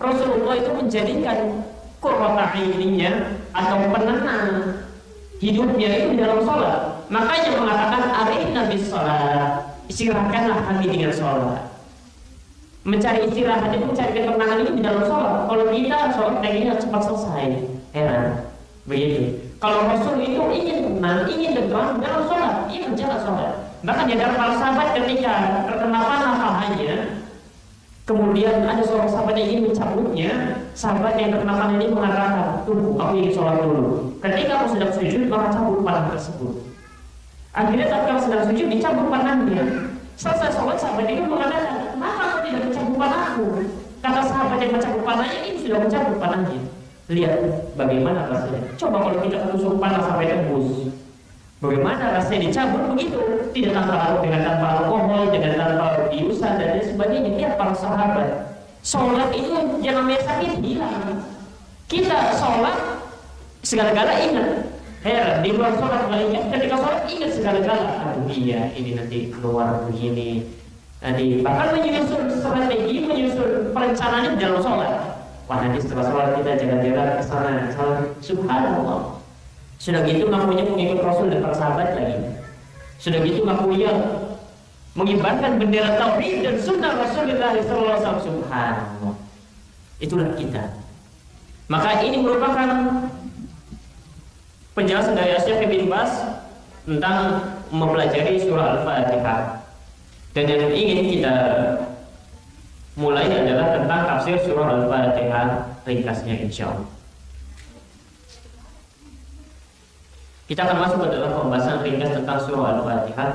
Rasulullah itu menjadikan qurrata aininya atau penenang hidupnya itu di dalam sholat. Makanya mengatakan arihna bis sholat, istirahatkanlah kami dengan sholat. Mencari istirahat itu, mencari ketenangan itu di dalam sholat. Kalau kita sholat pengennya cepat selesai, heran begitu. Kalau Rasul itu ingin tenang, ingin tenang dalam sholat, ingin menjaga sholat. Bahkan di antara para sahabat ketika terkena panah pahanya, kemudian ada seorang sahabat yang ingin mencabutnya. Sahabat yang terkena panah ini mengatakan, tunggu, aku ingin sholat dulu. Ketika aku sedang sujud, maka cabut panah tersebut. Akhirnya tatkala sedang sujud dicabut panahnya. Selesai sholat sahabat itu mengatakan, kenapa aku tidak mencabut panahku? Kata sahabat yang mencabut panahnya, ini sudah mencabut panahnya. Lihat bagaimana rasanya. Coba kalau kita tusuk panah sampai tembus, bagaimana rasanya dicabut begitu? Tidak tanpa alkohol, dengan tanpa biusan dan lain sebagainya. Lihat para sahabat. Sholat itu yang namanya sakit hilang. Kita sholat segala-gala ingat. Heran, di luar sholat nggak ingat. Ketika sholat ingat segala-gala. Aduh iya, ini nanti keluar begini. Nanti bahkan menyusun strategi, menyusun perencanaan di dalam sholat. Wah nanti setelah sholat kita jaga jarak ke sana. Subhanallah. Sudah gitu ngakunya mengikut Rasul dan para sahabat lagi. Sudah gitu ngakunya mengibarkan bendera tauhid dan sunnah Rasulullah SAW. Subhanallah. Itulah kita. Maka ini merupakan penjelasan dari Syekh bin Baz tentang mempelajari surah Al-Fatihah. Dan yang ingin kita mulai adalah tentang tafsir surah Al-Fatihah ringkasnya insyaallah. Kita akan masuk ke dalam pembahasan ringkas tentang surah Al-Fatihah.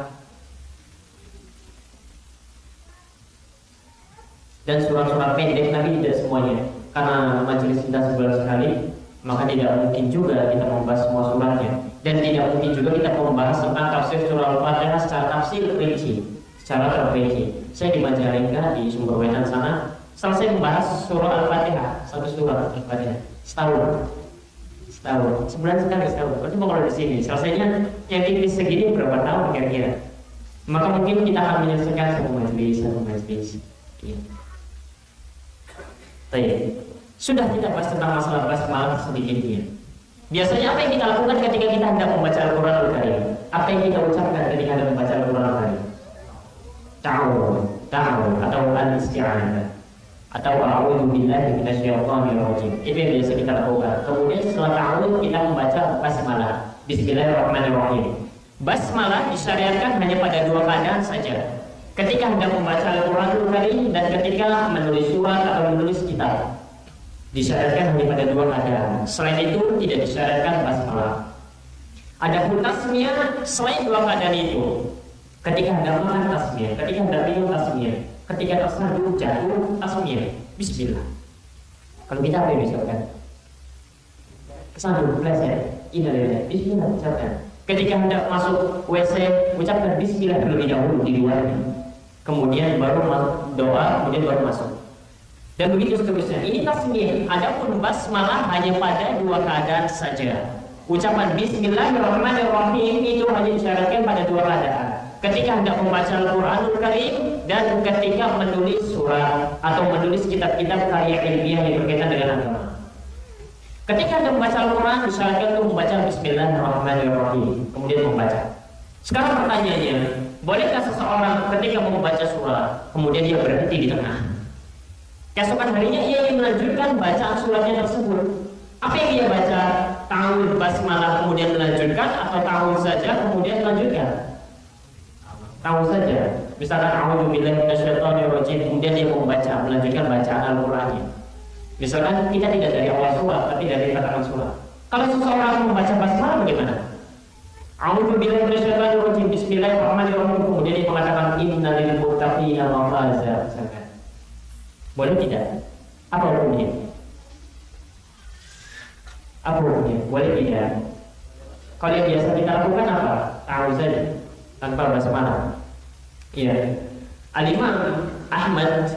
Dan surah-surah pendek tapi tidak semuanya. Karena majelis kita sebulan sekali, maka tidak mungkin juga kita membahas semua suratnya. Dan tidak mungkin juga kita membahas tentang tafsir surah Al-Fatihah secara tafsir rinci, secara terperinci. Saya di Majalengka di Sumber Wetan sana selesai membahas surah Al-Fatihah, satu surah Al-Fatihah setahun, sebulan sekali setahun. Berarti kalau di sini selesainya yang tipis segini berapa tahun kira-kira? Maka mungkin kita akan menyelesaikan satu majelis. Ya. Sudah kita bahas tentang masalah basmalah sedikitnya. Biasanya apa yang kita lakukan ketika kita hendak membaca Al-Quran Al-Karim? Apa yang kita ucapkan ketika hendak membaca Al-Quran Al-Karim? Ta'awud atau al-isti'anah atau a'udzu billahi minasyaitonir rajim. Itu yang biasa kita lakukan. Kemudian setelah ta'awud kita membaca basmalah. Bismillahirrahmanirrahim. Basmalah disyariatkan hanya pada dua keadaan saja. Ketika hendak membaca Al-Quran Al-Karim dan ketika menulis surat atau menulis kitab. Disyaratkan hanya pada dua keadaan. Selain itu tidak disyaratkan basmalah. Adapun tasmiyah selain dua keadaan itu, ketika hendak makan tasmiyah, ketika hendak minum tasmiyah, ketika tersanjung jatuh tasmiyah, bismillah. Kalau kita apa yang diucapkan? Kesanjung, pleset, innalillahi, bismillah ucapkan. Ketika hendak masuk WC, ucapkan bismillah terlebih dahulu di luarnya. Kemudian baru doa, kemudian baru masuk. Dan begitu seterusnya. Ini tasmiyah. Adapun basmalah hanya pada dua keadaan saja. Ucapan Bismillahirrahmanirrahim itu hanya disyaratkan pada dua keadaan. Ketika hendak membaca Al-Quranul Karim dan ketika menulis surat atau menulis kitab-kitab karya ilmiah yang berkaitan dengan agama. Ketika hendak membaca Al-Quran disyaratkan untuk membaca Bismillahirrahmanirrahim, kemudian membaca. Sekarang pertanyaannya, bolehkah seseorang ketika membaca surah kemudian dia berhenti di tengah? Keesokan harinya ia ingin melanjutkan bacaan suratnya tersebut. Apa yang dia baca? Ta'awudz basmalah kemudian melanjutkan atau ta'awudz saja kemudian melanjutkan? Ta'awudz saja. Misalkan a'udzu billahi minasyaitonir rajim kemudian dia membaca melanjutkan bacaan Al-Qur'annya. Misalkan kita tidak dari awal surat tapi dari pertengahan surat. Kalau seseorang membaca basmalah bagaimana? A'udzu billahi minasyaitonir rajim bismillahirrahmanirrahim kemudian dia mengatakan innalil muttaqina mafaza misalkan. Boleh tidak? Apa hukumnya? Apa hukumnya? Boleh tidak? Kalau yang biasa kita lakukan apa? Tahu saja tanpa basmalah. Iya. Al-Imam Ahmad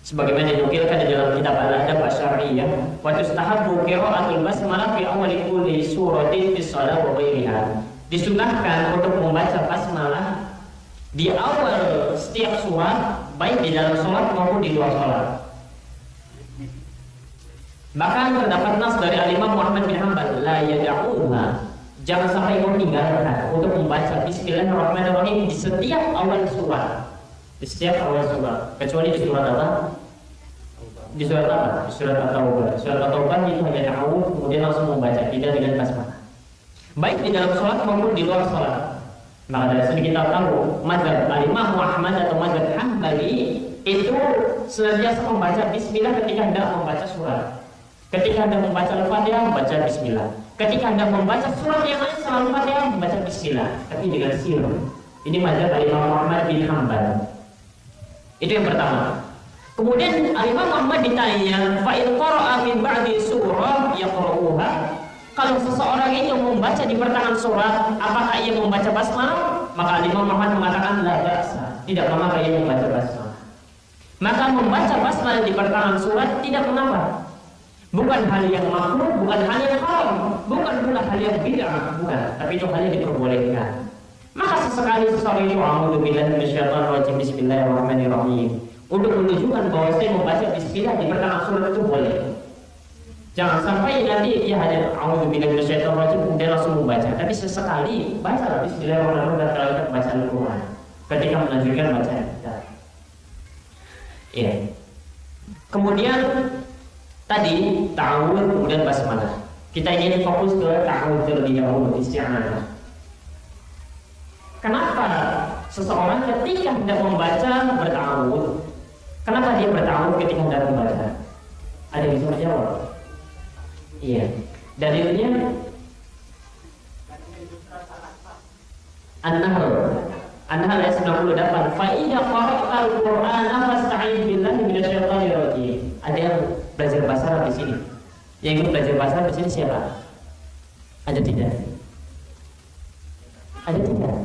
sebagaimana dinukilkan di dalam kitab Al-Adab Asy-Syar'iyyah, wa tustahabbu qira'atul basmalah fi awwali kulli suratin fi shalah wa ghairiha. Disunahkan untuk membaca basmalah di awal setiap surat, baik di dalam sholat maupun di luar sholat. Bahkan terdapat nas dari Al-Imam Muhammad bin Hanbal, la yada'uha, jangan sampai meninggalkan untuk membaca Bismillahirrahmanirrahim di setiap awal surat. Di setiap awal surat, kecuali di surat apa? Di surat apa? Di surat At-Taubah. Surat At-Taubah itu hanya ta'awudz kemudian langsung membaca, tidak dengan basmalah. Baik di dalam sholat maupun di luar sholat. Maka dari sini kita tahu mazhab Al-Imam Muhammad atau mazhab Hambali itu senantiasa membaca bismillah ketika hendak membaca surat. Ketika hendak membaca Al-Fatihah membaca bismillah. Ketika hendak membaca surat yang lain selain Al-Fatihah membaca bismillah, tapi dengan sir. Ini mazhab Al-Imam Muhammad bin Hanbal. Itu yang pertama. Kemudian Al-Imam Muhammad ditanya, fa in qara'a min ba'di surah yaqra'uha. Kalau seseorang itu membaca di pertengahan surat, apakah ia membaca basmalah? Maka Imam Muhammad mengatakan la ba'sa, tidak mengapa ia membaca basmalah. Maka membaca basmalah di pertengahan surat tidak mengapa. Bukan hal yang makruh, bukan hal yang haram, bukan pula hal yang bid'ah, bukan, tapi itu hal yang diperbolehkan. Maka sesekali seseorang itu a'udzu billahi minasyaitonir rajim bismillahirrahmanirrahim untuk menunjukkan bahwa saya membaca bismillah di pertengahan surat itu boleh. Jangan sampai nanti dia hanya a'udzu billahi minasyaitonir rajim kemudian langsung membaca. Tapi sesekali bacalah bismillahirrahmanirrahim dan terangkan bacaan Al-Qur'an ketika melanjutkan bacaan kita. Ya. Kemudian tadi ta'awudz kemudian basmalah. Kita ingin fokus ke ta'awudz terlebih dahulu, isti'anah. Kenapa seseorang ketika hendak membaca berta'awudz? Kenapa dia berta'awudz ketika hendak membaca? Ada yang bisa menjawab? Iya. Dalilnya An-Nahl ayat 98. Fa idza qara'al Qur'ana fasta'in billahi minasyaitonir rajim. Ada yang belajar bahasa Arab di sini? Yang ingin belajar bahasa Arab di sini siapa? Ada tidak? Ada tidak?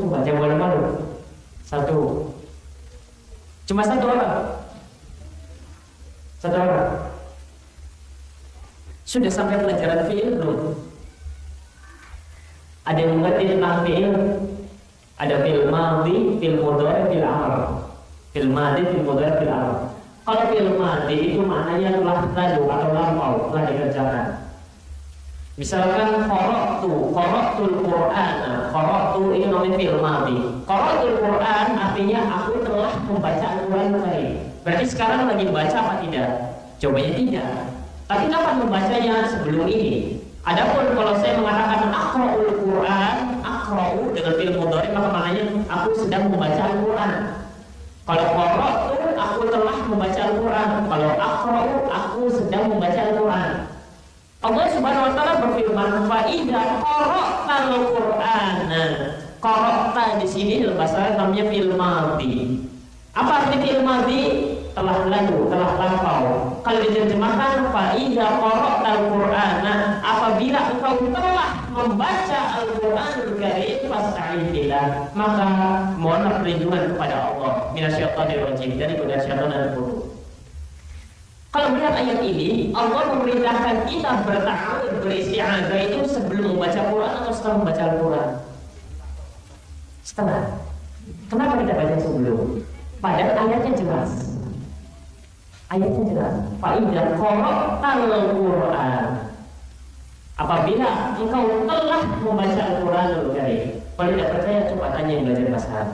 Coba jangan malu-malu. Satu. Cuma satu orang. Satu orang. Sudah sampai pelajaran fi'il belum? Ada yang mengerti tentang fi'il? Ada fi'il madhi, fi'il mudhari', fi'il amr. Fi'il madhi, fi'il mudhari', fi'il amr. Kalau fi'il madhi itu maknanya telah lalu atau lampau, telah dikerjakan. Misalkan qara'tul Qur'ana. Qara'tu ini namanya fi'il madhi. Qara'tul Qur'an artinya aku telah membaca Al-Qur'an Karim. Berarti sekarang lagi membaca apa tidak? Jawabannya tidak. Tapi kapan membacanya? Sebelum ini. Adapun kalau saya mengatakan aqra'ul Qur'an, aqra'u dengan fi'il mudhari maka maknanya aku sedang membaca Al-Qur'an. Kalau qara'tu aku telah membaca Al-Quran. Kalau aqra'u, aku sedang membaca Al-Quran. Allah Subhanahu wa taala berfirman, "Fa idza qara'tal Qur'ana." Qara'ta di sini bahasa namanya fi'il madhi. Apa arti fi'il madhi? Telah lalu, telah lampau. Kalau diterjemahkan fa idza qara'tal Qur'ana, apabila engkau telah membaca Al-Qur'anul Karim fasta'in billah, maka mohonlah perlindungan kepada Allah minasyaitonir rajim, dari godaan syaitan dan buruk. Kalau melihat ayat ini, Allah memerintahkan kita berta'awud, beristi'adzah itu sebelum membaca Quran atau setelah membaca Al-Quran? Setelah. Kenapa kita baca sebelum? Padahal ayatnya jelas. Ayatnya jelas. Fa'idha qara'tal Quran. Apabila engkau telah membaca Al-Quranul Karim. Kalau tidak percaya, coba tanya yang belajar bahasa Arab.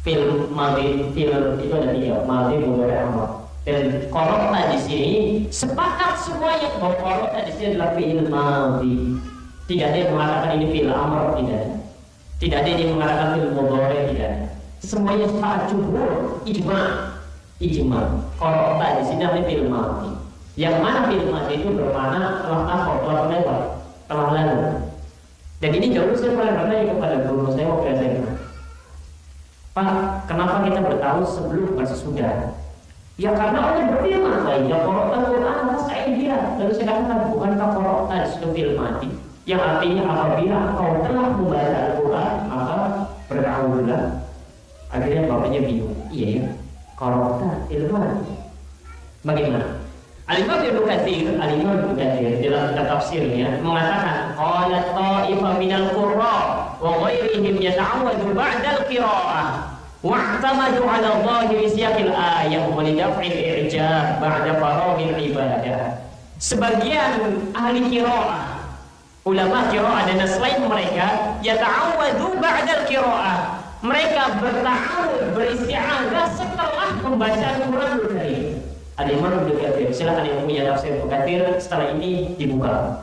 Fil madhi, fil itu ada tiga, madhi, mudhari, amr. Dan qara'ta di sini sepakat semuanya bahwa qara'ta di sini adalah fi'il madhi. Tidak ada yang mengatakan ini fi'il amr, tidak. Tidak ada yang mengatakan fi'il mudhari, tidak. Semuanya sepakat, jumhur, ijma. Qara'ta di sini adalah fi'il madhi. Yang mana fi'il madhi itu bermakna telah tahu, telah lewat, telah lalu. Dan ini dahulu saya pernah bertanya kepada guru saya waktu SMA, Pak, kenapa kita bertahu sebelum bukan sesudah? Ya karena Allah berfirman, "Fa'idza qara'tal Qur'ana fasta'in billah." Lalu saya katakan, bukankah qara'ta sudah fi'il madhi, yang artinya apabila engkau telah membaca Al-Quran maka berta'awudlah. Akhirnya bapaknya bingung. Iya ya, qara'ta fi'il madhi. Bagaimana? Al-Imam Ibnu Katsir dalam kitab tafsirnya mengatakan, qala ta'ifa minal qurra wa ghairihim yata'awwadu ba'dal qira'ah wa'tamadu 'ala dhahiri siyaqil ayah wa lidaf'il i'jab ba'da faraghil ibadah. Sebagian ahli qira'ah, ulama qira'ah dan selain mereka, yata'awwadu ba'dal qira'ah. Mereka berta'awud, beristi'adzah setelah membaca Al-Qur'anul Karim. Al-Imam Ibnu Katsir, silakan yang punya tafsir Ibnu Katsir setelah ini dibuka.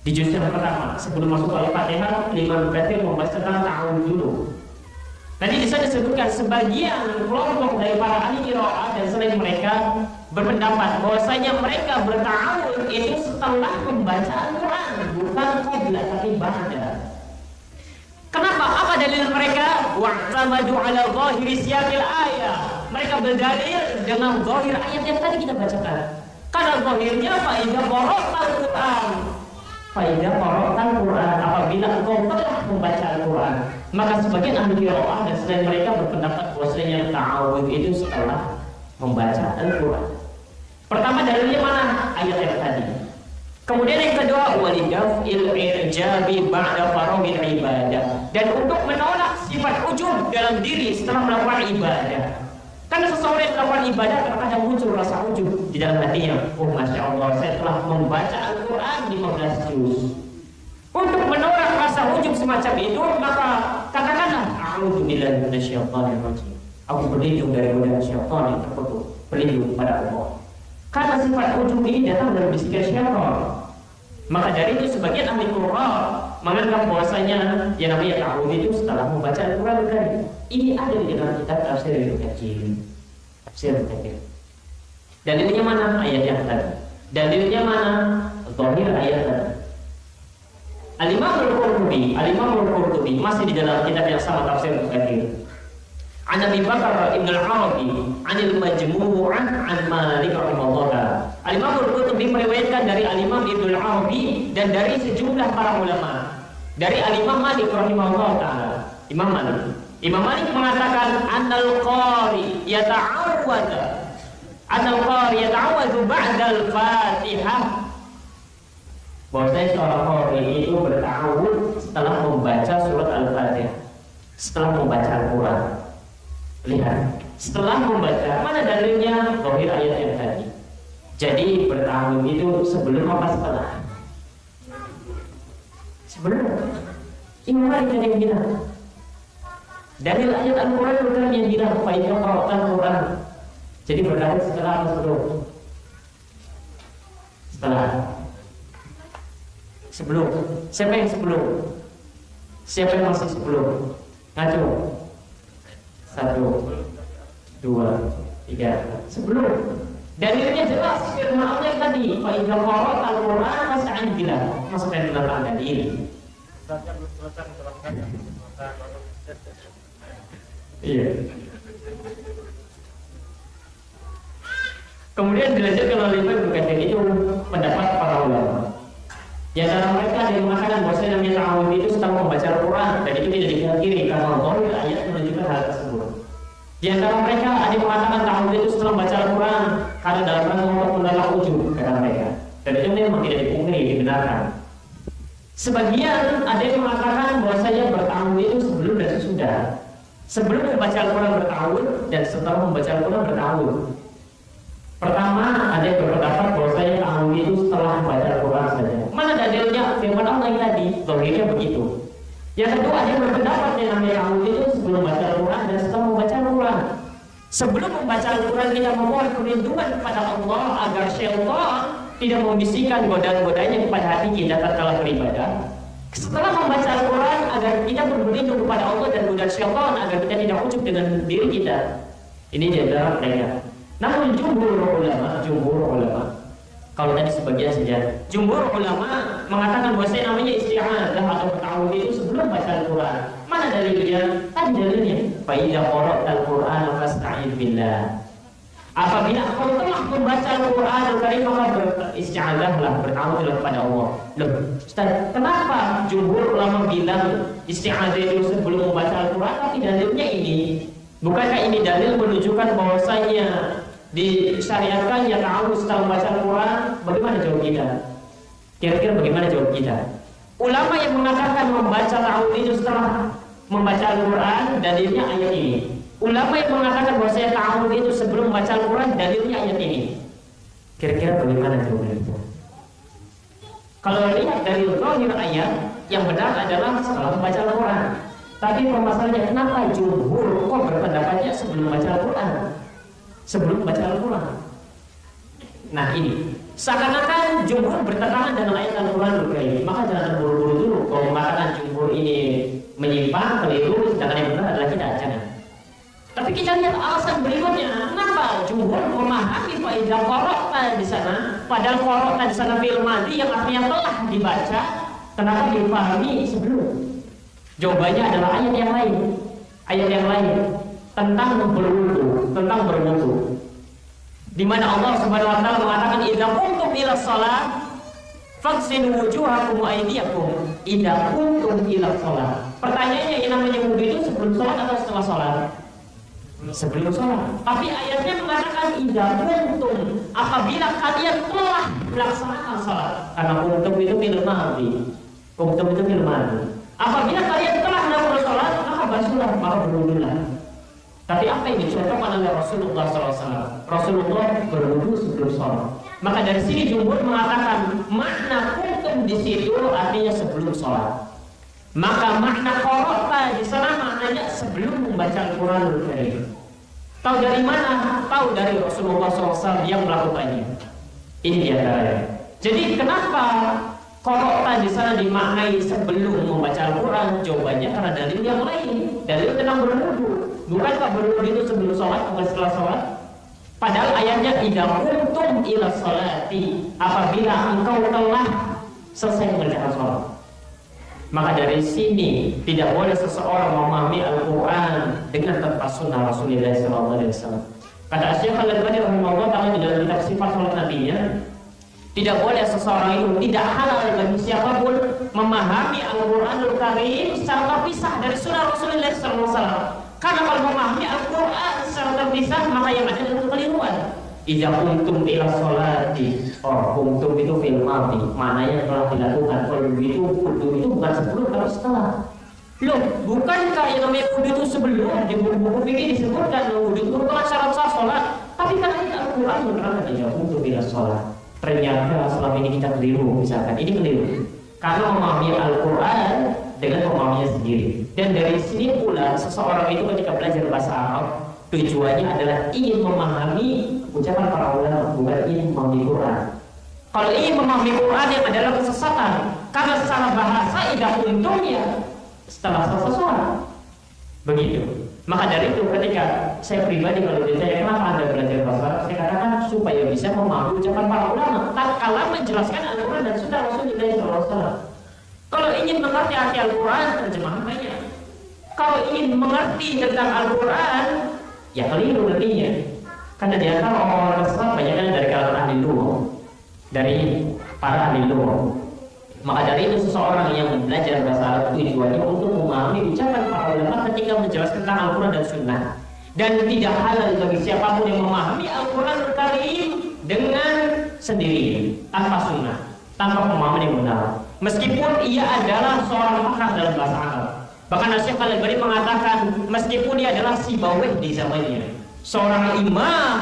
Di juz yang pertama, sebelum masuk ke Al-Fatihah, Imam Ibnu Katsir membahas tentang ta'awud dulu. Tadi di sana disebutkan sebagian kelompok dari para ahli qiraat dan selain mereka berpendapat bahwasanya mereka berta'awud itu setelah membaca Al-Quran, bukan qabla tapi ba'da. Kenapa? Apa dalil mereka? Wa'tamadu 'ala dhahiri siyaqil ayah. Mereka berdalil dengan zahir ayat yang tadi kita bacakan. Karena zahirnya fa'idza qara'tal Qur'an. Fa'idza qara'tal Qur'an, apabila engkau telah membaca Al-Quran. Maka sebagian ahli qiraah dan selain mereka berpendapat bahwasanya ta'awud itu setelah membaca Al-Quran. Pertama dalilnya mana? Ayat yang tadi. Kemudian yang kedua, walidaf'il i'jabi ba'da faraghil ibadah. Dan untuk menolak sifat ujub dalam diri setelah melakukan ibadah. Karena seseorang yang melakukan ibadah terkadang muncul rasa ujub di dalam hatinya. Oh Masya Allah, saya telah membaca Al-Quran 15 juz. Untuk menolak rasa ujub semacam itu, maka katakanlah, a'udzubillahi minasyaitonir rajim. Aku berlindung dari godaan syaitan yang terkutuk. Berlindung pada Allah. Karena sifat ujub ini datang dari bisikan syaitan. Maka dari itu sebagian ahli Quran menganggap bahwasanya yang namanya ta'awud itu setelah membaca Al-Quran Karim. Ini ada di dalam kitab tafsir Ibnu Katsir. Tafsir Ibnu Katsir. Dalilnya mana? Ayat yang tadi. Dalilnya mana? Zahir ayat tadi. Al-Imam Al-Qurtubi masih di dalam kitab yang sama tafsir Ibnu Katsir. An Abi Bakar Ibn Al-Arabi Anil Majmu'ah An Malik rahimahullah. Al-Imam Al-Qurtubi meriwayatkan dari Al-Imam Ibn Al-Arabi dan dari sejumlah para ulama. Dari Al-Imam Malik rahimahullah ta'ala. Imam Malik mengatakan Annal qari yata'awwadu ba'dal Fatihah. Bahwasanya seorang qari itu berta'awud setelah membaca surat Al-Fatihah, setelah membaca Al-Quran. Lihat, setelah membaca, mana dalilnya? Zahir ayat yang tadi. Jadi bertahun itu sebelum apa setelah? Sebelum. Imam Malik yang bilang. Dalil ayat Al-Quran bukan yang bilang fa'idza qara'tal Quran. Jadi bertahun setelah atau sebelum? Setelah. Sebelum. Siapa yang sebelum? Siapa yang masih sebelum? Ngaco. 1, 2, 3. Sebelum. Dalilnya jelas firman Allah yang tadi, fa idza qara'tal Qur'an fasta'in billah. Maksudnya tentang dalil. Iya. Kemudian dilanjutkan oleh Ibnu Katsir itu pendapat para ulama. Di antara mereka ada yang mengatakan bahwa namanya ta'awudz itu setelah membaca Al-Quran, dan itu tidak dipungkiri karena zahir ayat menunjukkan hal tersebut. Di antara mereka ada yang mengatakan ta'awudz itu setelah membaca Al-Quran karena dalam rangka untuk menolak ujub, kata mereka. Dan itu memang tidak dipungkiri, dibenarkan. Sebagian ada yang mengatakan bahwasanya berta'awudz itu sebelum dan sesudah. Sebelum membaca Al-Quran berta'awudz dan setelah membaca Al-Quran berta'awudz. Pertama, ada yang berpendapat bahwasanya ta'awudz itu setelah membaca Al-Quran saja. Mana dalilnya? Firman Allah yang tadi, zahirnya begitu. Yang kedua, ada yang berpendapat yang namanya ta'awudz itu sebelum membaca Al-Quran dan setelah membaca Al-Quran. Sebelum membaca Al-Quran kita memohon perlindungan kepada Allah agar syaitan tidak membisikkan godaan-godaannya kepada hati kita tatkala beribadah. Setelah membaca Al-Quran agar kita berlindung kepada Allah dan godaan syaitan agar kita tidak ujub dengan diri kita. Ini di antara mereka. Namun jumhur ulama, kalau tadi sebagian saja, jumhur ulama mengatakan bahwa namanya isti'adzah atau ta'awudz itu sebelum baca Al-Quran. Mana dalilnya? Tadi dalilnya, fa idza qara'tal Qur'ana fasta'idz billah. Apabila engkau telah membaca Al-Quran Al-Karim maka beristi'adzahlah, bertawudzulah kepada Allah. Loh, Ustaz, kenapa jumhur ulama bilang isti'adzah itu sebelum membaca Al-Quran? Tapi dalilnya ini, bukankah ini dalil menunjukkan bahwasanya disyariatkan ya ta'awudz setelah membaca Al-Quran? Bagaimana jawab kita? Kira-kira bagaimana jawab kita? Ulama yang mengatakan membaca ta'awudz itu setelah membaca Al-Quran, dalilnya ayat ini. Ulama yang mengatakan bahwasanya ta'awudz itu sebelum membaca Al-Quran, dalilnya ayat ini. Kira-kira bagaimana jawab kita? Kalau lihat dari zahir ayat, yang benar adalah setelah membaca Al-Quran. Tapi permasalahannya, kenapa jumhur kok berpendapatnya sebelum membaca Al-Quran? Sebelum membaca Al-Quran. Nah ini, seakan-akan jumhur bertentangan dengan ayat Al-Quran Al-Karim. Maka jangan terburu-buru dulu kalau mengatakan jumhur ini menyimpang, keliru, sedangkan yang benar adalah kita, jangan. Tapi kita lihat alasan berikutnya, kenapa jumhur memahami fa idza qara'ta di sana, padahal qara'ta di sana fi'il madhi yang artinya telah dibaca, kenapa dipahami sebelum? Jawabannya adalah ayat yang lain tentang berwudu, di mana Allah Subhanahu wa taala mengatakan idza qumtum ila shalah faghsilu wujuhakum wa aydiyakum. Idza qumtum ila shalah. Pertanyaannya, yang namanya wudu itu sebelum salat atau setelah salat? Sebelum salat. Tapi ayatnya mengatakan idza qumtum, apabila kalian telah melaksanakan salat. Karena qumtum itu fi'il madhi. Apabila kalian telah melakukan salat, maka basuhlah, maka berwudulah. Tapi apa yang dicontohkan oleh Rasulullah SAW? Rasulullah berwudu sebelum salat. Maka dari sini jumhur mengatakan makna qumtum di situ artinya sebelum salat. Maka makna qara'ta di sana maknanya sebelum membaca Al-Quran Al-Karim. Tahu dari mana? Tahu dari Rasulullah SAW yang melakukannya. Ini diantaranya. Jadi kenapa qara'ta di sana dimaknai sebelum membaca Al-Quran? Jawabannya karena dalil yang lain. Dalil tentang berwudu. Bukankah berwudu itu sebelum sholat, bukan setelah sholat? Padahal ayatnya idza qumtum ila sholati, apabila engkau telah selesai mengerjakan sholat. Maka dari sini tidak boleh seseorang memahami Al-Quran dengan tanpa sunnah Rasulullah SAW. Kata Syekh Al-Albani rahimahullah taala di dalam kitab Sifat Salat Nabinya, tidak boleh seseorang itu, tidak halal bagi siapapun memahami Al-Quranul Karim secara terpisah dari sunnah Rasulullah SAW. Karena kalau memahami Al-Quran secara terpisah, maka yang ada adalah kekeliruan. Idza qumtum ila sholati, qumtum itu fi'il madhi, maknanya telah dilakukan. Kalau begitu, wudu itu bukan sebelum, tapi setelah. Loh, bukankah yang namanya wudu itu sebelum? Di buku-buku fikih disebutkan wudu itu merupakan syarat sah sholat. Tapi karena ini Al-Quran menerangkan idza qumtum ila sholat. Ternyata selama ini kita keliru, misalkan ini keliru. Karena memahami Al-Quran dengan memahaminya sendiri. Dan dari sini pula seseorang itu ketika belajar bahasa Arab, tujuannya adalah ingin memahami ucapan para ulama, bukan ingin memahami Quran. Kalau ingin memahami Quran yang adalah kesesatan, karena secara bahasa idza qumtum ya setelah selesai sholat. Begitu. Maka dari itu ketika saya pribadi kalau ditanya kenapa Anda belajar bahasa Arab, saya katakan supaya bisa memahami ucapan para ulama tatkala menjelaskan Al-Quran dan Sunnah Rasulullah SAW. Kalau ingin mengerti arti Al-Quran, terjemahan banyak. Kalau ingin mengerti tentang Al-Quran, ya keliru nantinya. Karena di antara orang-orang Islam banyaknya dari kalangan ahli lughah, dari para ahli lughah. Maka dari itu seseorang yang belajar bahasa Arab tujuannya untuk memahami ucapan para ulama ketika menjelaskan tentang Al-Quran dan Sunnah. Dan tidak halal bagi siapapun yang memahami Al-Quran Al-Karim dengan sendiri, tanpa sunnah, tanpa pemahaman yang benar. Meskipun ia adalah seorang pakar dalam bahasa Arab. Bahkan Syekh Al-Albani mengatakan meskipun dia adalah sibawih di zamannya, seorang imam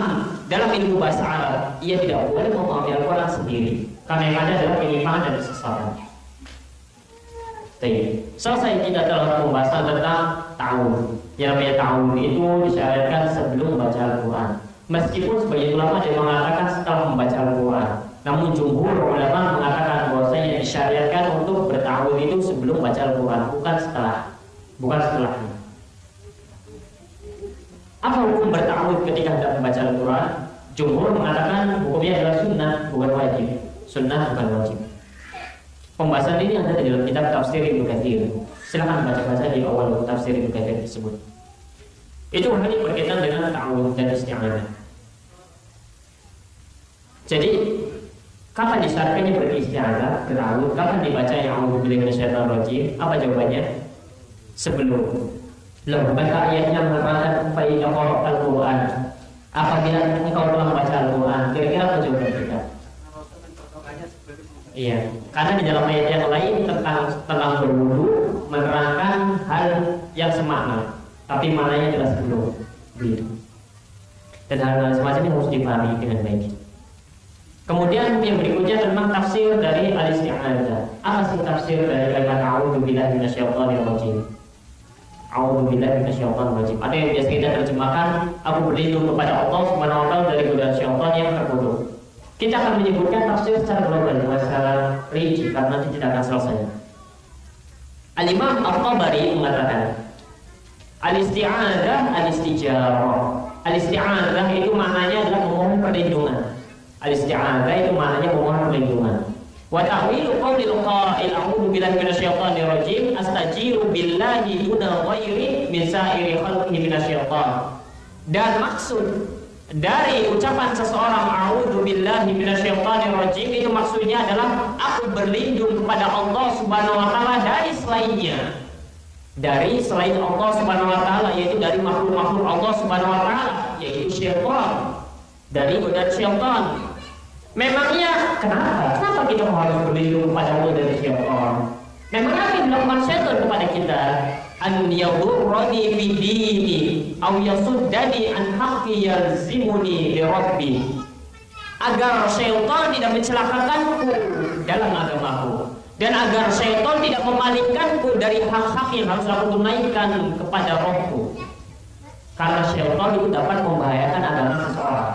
dalam ilmu bahasa Arab, ia tidak boleh memahami Al-Quran sendiri. Karena yang ada adalah penyimpangan dan kesesatan. Selesai kita telah pembahasan tentang ta'awun. Yang namanya ta'awun itu disyariatkan sebelum membaca Al-Quran. Meskipun sebagian ulama ada yang mengatakan setelah membaca Al-Quran. Namun jumhur ulama mengatakan bahwasanya disyariatkan untuk berta'awun itu sebelum membaca Al-Quran, bukan setelahnya. Apa hukum berta'awun ketika hendak membaca Al-Quran? Jumhur mengatakan hukumnya adalah sunnah, bukan wajib. Sunnah bukan wajib. Pembahasan ini ada di dalam kitab Tafsir Ibnu Katsir. Silakan baca-baca di awal Tafsir Ibnu Katsir tersebut. Itu hanya berkaitan dengan ta'awudz dan isti'adzah. Jadi, kapan disyariatkannya beristi'adzah, ta'awudz? Kapan dibaca yang a'udzubillahi minasyaitonir rajim? Apa jawabannya? Sebelum. Loh, baca ayatnya mengatakan fa idza qara'al Qur'an. Apabila engkau telah membaca Al-Quran, kira-kira apa jawaban kita? Iya, karena di dalam ayat yang lain tentang berwudu menerangkan hal yang semakna, tapi maknanya jelas belum. Dan hal semacam ini harus dipahami dengan baik. Kemudian yang berikutnya tentang tafsir dari al-isti'adzah. Apa sih tafsir dari kalimat a'udzubillahi minasyaitonir rajim? A'udzubillahi minasyaitonir rajim. Ada yang biasa kita terjemahkan, aku berlindung kepada Allah Subhanahu wa taala dari godaan syaitan yang terkutuk. Kita akan menyebutkan tafsir secara global, secara rinci karena nanti tidak akan selesai. Al-Imam At-Tabari mengatakan, al-isti'adzah al-istijarah. Al-isti'adzah itu maknanya adalah memohon perlindungan. Al-isti'adzah itu maknanya memohon perlindungan. Wa ta'wilu qaulil qa'il a'udzu billahi minasyaitonir rajim astajiru billahi duna ghairi min sa'iri khalqihi minasyaiton. Dan maksud dari ucapan seseorang a'udzu billahi minasyaitonir rajim itu maksudnya adalah aku berlindung kepada Allah Subhanahu wa taala dari selainnya. Dari selain Allah Subhanahu wa taala, yaitu dari makhluk-makhluk Allah Subhanahu wa taala, yaitu syaitan. Dari godaan syaitan. Memangnya kenapa kita harus berlindung kepada Allah dari syaitan? Memangnya apa yang dilakukan syaitan kepada kita? An yadurrani fi dini aw yasuddani an haqqi yalzimuni li rabbi. Agar syaitan tidak mencelakakanku dalam agamaku, dan agar syaitan tidak memalingkanku dari hak-hak yang harus aku tunaikan kepada Rabbku. Karena syaitan itu dapat membahayakan agama seseorang.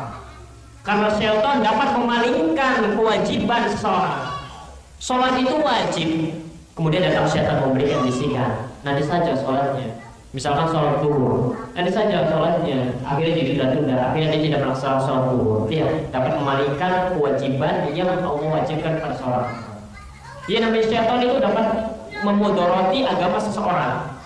Karena syaitan dapat memalingkan kewajiban seseorang. Sholat itu wajib, kemudian datang syaitan memberikan bisikan, nanti saja sholatnya. Misalkan sholat zuhur, nanti saja sholatnya, akhirnya jadi tunda, akhirnya dia tidak melaksanakan sholat zuhur. Dia dapat memalingkan kewajiban yang Allah wajibkan pada seorang. Dia namanya syaitan itu dapat memudoroti agama seseorang.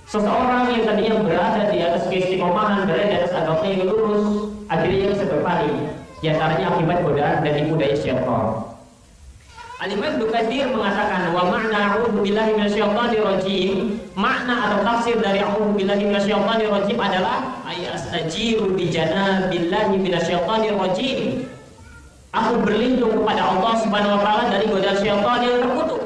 Seseorang yang tadinya berada di atas keistiqomahan, berada di atas agama yang lurus, akhirnya bisa berpaling. Di antaranya akibat godaan dan tipu daya syaitan. Al-Imam Ibnu Katsir mengatakan wa ma'na a'udzu billahi minasyaitonir rajim, makna atau tafsir dari a'udzu billahi minasyaitonir rajim adalah ayastajiru bi janabillahi minasyaitonir rajim. Aku berlindung kepada Allah Subhanahu wa taala dari godaan syaitan yang terkutuk.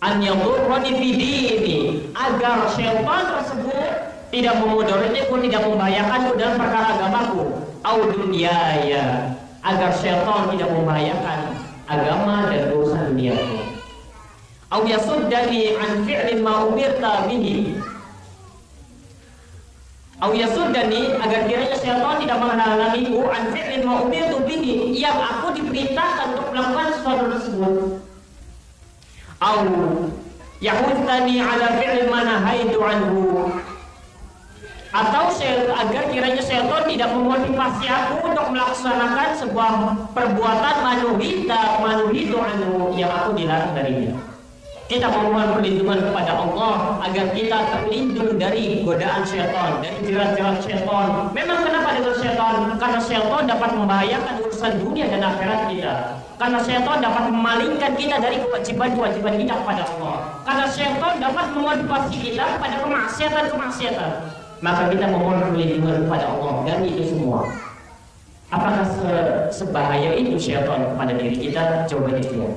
An yadurrani fi dini, agar syaitan tersebut tidak memudaratku, tidak membahayakanku dalam perkara agamaku. Au dunyaya, agar syaitan tidak membahayakan agama dan urusan duniaku. Au yasuddani an fi'lin ma umirta bihi. Au yasuddani, agar kiranya syaitan tidak menghalangiku an fi'lin ma umirtu bihi, yang aku diperintahkan untuk melakukan sesuatu tersebut. Au yahuddani ala fi'lin ma nahaitu anhu, atau agar kiranya syaitan tidak memotivasi aku untuk melaksanakan sebuah perbuatan manuhi yang aku dilarang darinya. Kita memohon perlindungan kepada Allah agar kita terlindung dari godaan syaitan, dari jerat-jerat syaitan. Memang kenapa dengan syaitan? Karena syaitan dapat membahayakan urusan dunia dan akhirat kita. Karena syaitan dapat memalingkan kita dari kewajiban-kewajiban kita kepada Allah. Karena syaitan dapat memotivasi kita kepada kemaksiatan. Maka kita memohon perlindungan kepada Allah dari itu semua. Apakah sebahaya itu syaitan kepada diri kita? Jawabannya iya.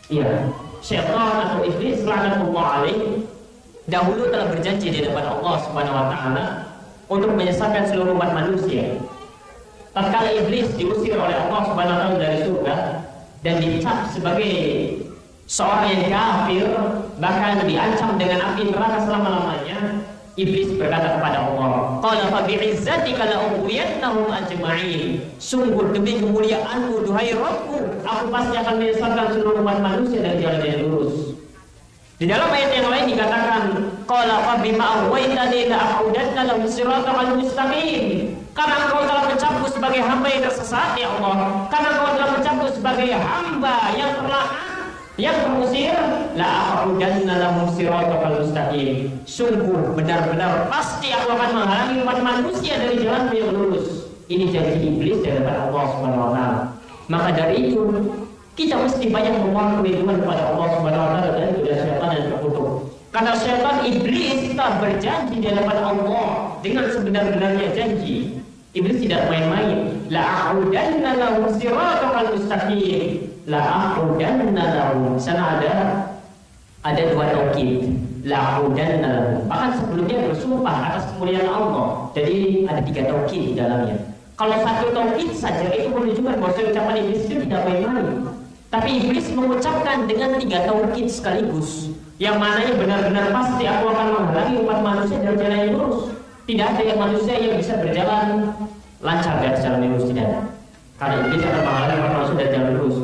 Iya. Syaitan atau iblis laknatullah alaih dahulu telah berjanji di depan Allah Subhanahu wa taala untuk menyesatkan seluruh umat manusia. Tatkala iblis diusir oleh Allah Subhanahu wa taala dari surga dan dicap sebagai seorang yang kafir, bahkan diancam dengan api neraka selama-lamanya, iblis berkata kepada Allah, "Qala fa bi'izzatika la ughwiyannahum ajma'in." Sungguh demi kemuliaanmu duhai Rabbku, aku pasti akan menyesatkan seluruh umat manusia dari jalan yang lurus. Di dalam ayat yang lain dikatakan, "Qala fa bima aghwaytani la aqudanna lahum siratal mustaqim." Karena engkau telah mencapku sebagai hamba yang tersesat ya Allah, karena engkau telah mencapku sebagai hamba yang terlaknat, yang terusir, la aqudanna lahum siratal mustaqim. Sungguh benar-benar pasti aku akan menghalangi umat manusia dari jalan yang lurus. Ini janji iblis dari Allah Subhanahu wa taala. Maka dari itu kita mesti banyak memohon perlindungan kepada Allah Subhanahu wa taala dari godaan syaitan yang terkutuk. Karena syaitan iblis telah berjanji di hadapan Allah dengan sebenar-benarnya janji. Iblis tidak main-main. La aqudanna lahum siratal mustaqim. La aqudanna lahum. Sana ada dua taukid. La aqudanna lahum. Bahkan sebelumnya bersumpah atas kemuliaan Allah. Jadi ada 3 taukid di dalamnya. Kalau satu taukid saja itu menunjukkan bahwa ucapan iblis itu tidak main-main. Tapi iblis mengucapkan dengan 3 taukid sekaligus, yang mananya benar-benar pasti aku akan menghalangi umat manusia dari jalan yang lurus. Tidak ada yang manusia yang bisa berjalan lancar dari jalan yang lurus, tidak ada. Karena iblis akan menghalangi umat manusia dari jalan lurus.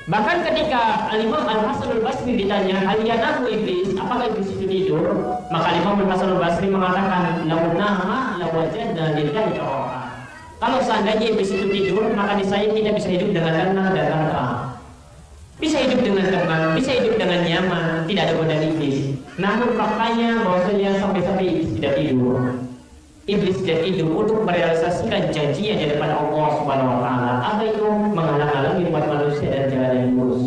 Bahkan ketika Al-Imam Al-Hasan Al-Basri ditanya, "Hal yanamu iblis?" Apakah iblis itu tidur? Maka Al-Imam Al-Hasan Al-Basri mengatakan, "Lau nama la wajadna lillahi ta'ala." Kalau seandainya iblis itu tidur, maka saya tidak bisa hidup dengan tenang dan tentram. Bisa hidup dengan tenang, bisa hidup dengan nyaman, tidak ada godaan iblis. Namun faktanya bahwasanya sampai-sampai iblis tidak tidur. Iblis tidak tidur untuk merealisasikan janjinya di depan Allah Subhanahu wa taala. Apa itu? Menghalang-halangi umat manusia dari jalan yang lurus.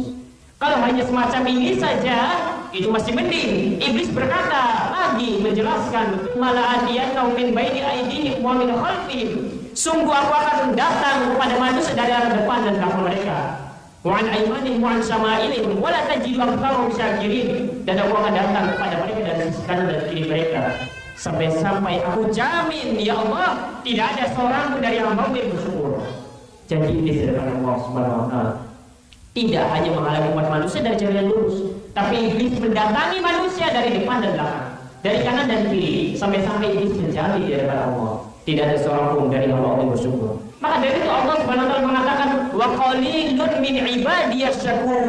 Kalau hanya semacam ini saja, itu masih mending. Iblis berkata lagi menjelaskan, "Mala'atiyannahum min baini aydihim wa min khalfihim." Sungguh aku akan datang kepada manusia dari arah depan dan belakang mereka. Wa an aymanihim wa an syama'ilihim wa la tajidu aktsarahum syakirin. Dan aku akan datang kepada mereka dari sisi kanan dan kiri mereka. Sampai-sampai aku jamin ya Allah, tidak ada seorang pun dari hamba-Mu yang bersyukur. Janji iblis dari Allah Subhanahu wa taala. Tidak hanya menghalangi umat manusia dari jalan yang lurus, tapi iblis mendatangi manusia dari depan dan belakang, dari kanan dan kiri, sampai-sampai iblis menjadi di hadapan Allah. Tidak ada seorang pun dari hamba Allah yang bersyukur. Maka dari itu Allah Subhanahu wa taala mengatakan, "Wa qalilun min ibadiyas syakur."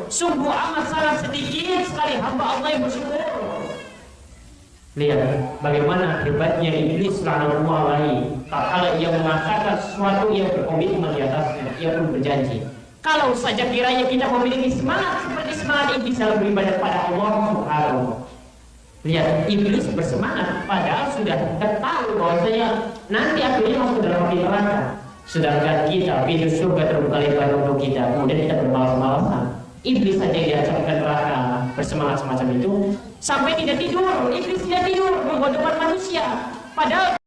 Sungguh amat sangat sedikit sekali hamba Allah yang bersyukur. Lihat bagaimana hebatnya iblis laknatullah alaihi. Tatkala ia mengatakan sesuatu yang berkomitmen di atasnya, ia pun berjanji. Kalau saja kiranya kita memiliki semangat seperti semangat iblis dalam beribadah pada Allah Subhanahu. Lihat, iblis bersemangat padahal sudah ketahui bahwasanya nanti akhirnya masuk dalam api neraka. Sedangkan kita pintu surga terbuka lebar untuk kita, kemudian kita bermalas-malasan. Iblis saja yang diancamkan neraka bersemangat semacam itu sampai tidak tidur. Iblis tidak tidur membodohkan manusia. Padahal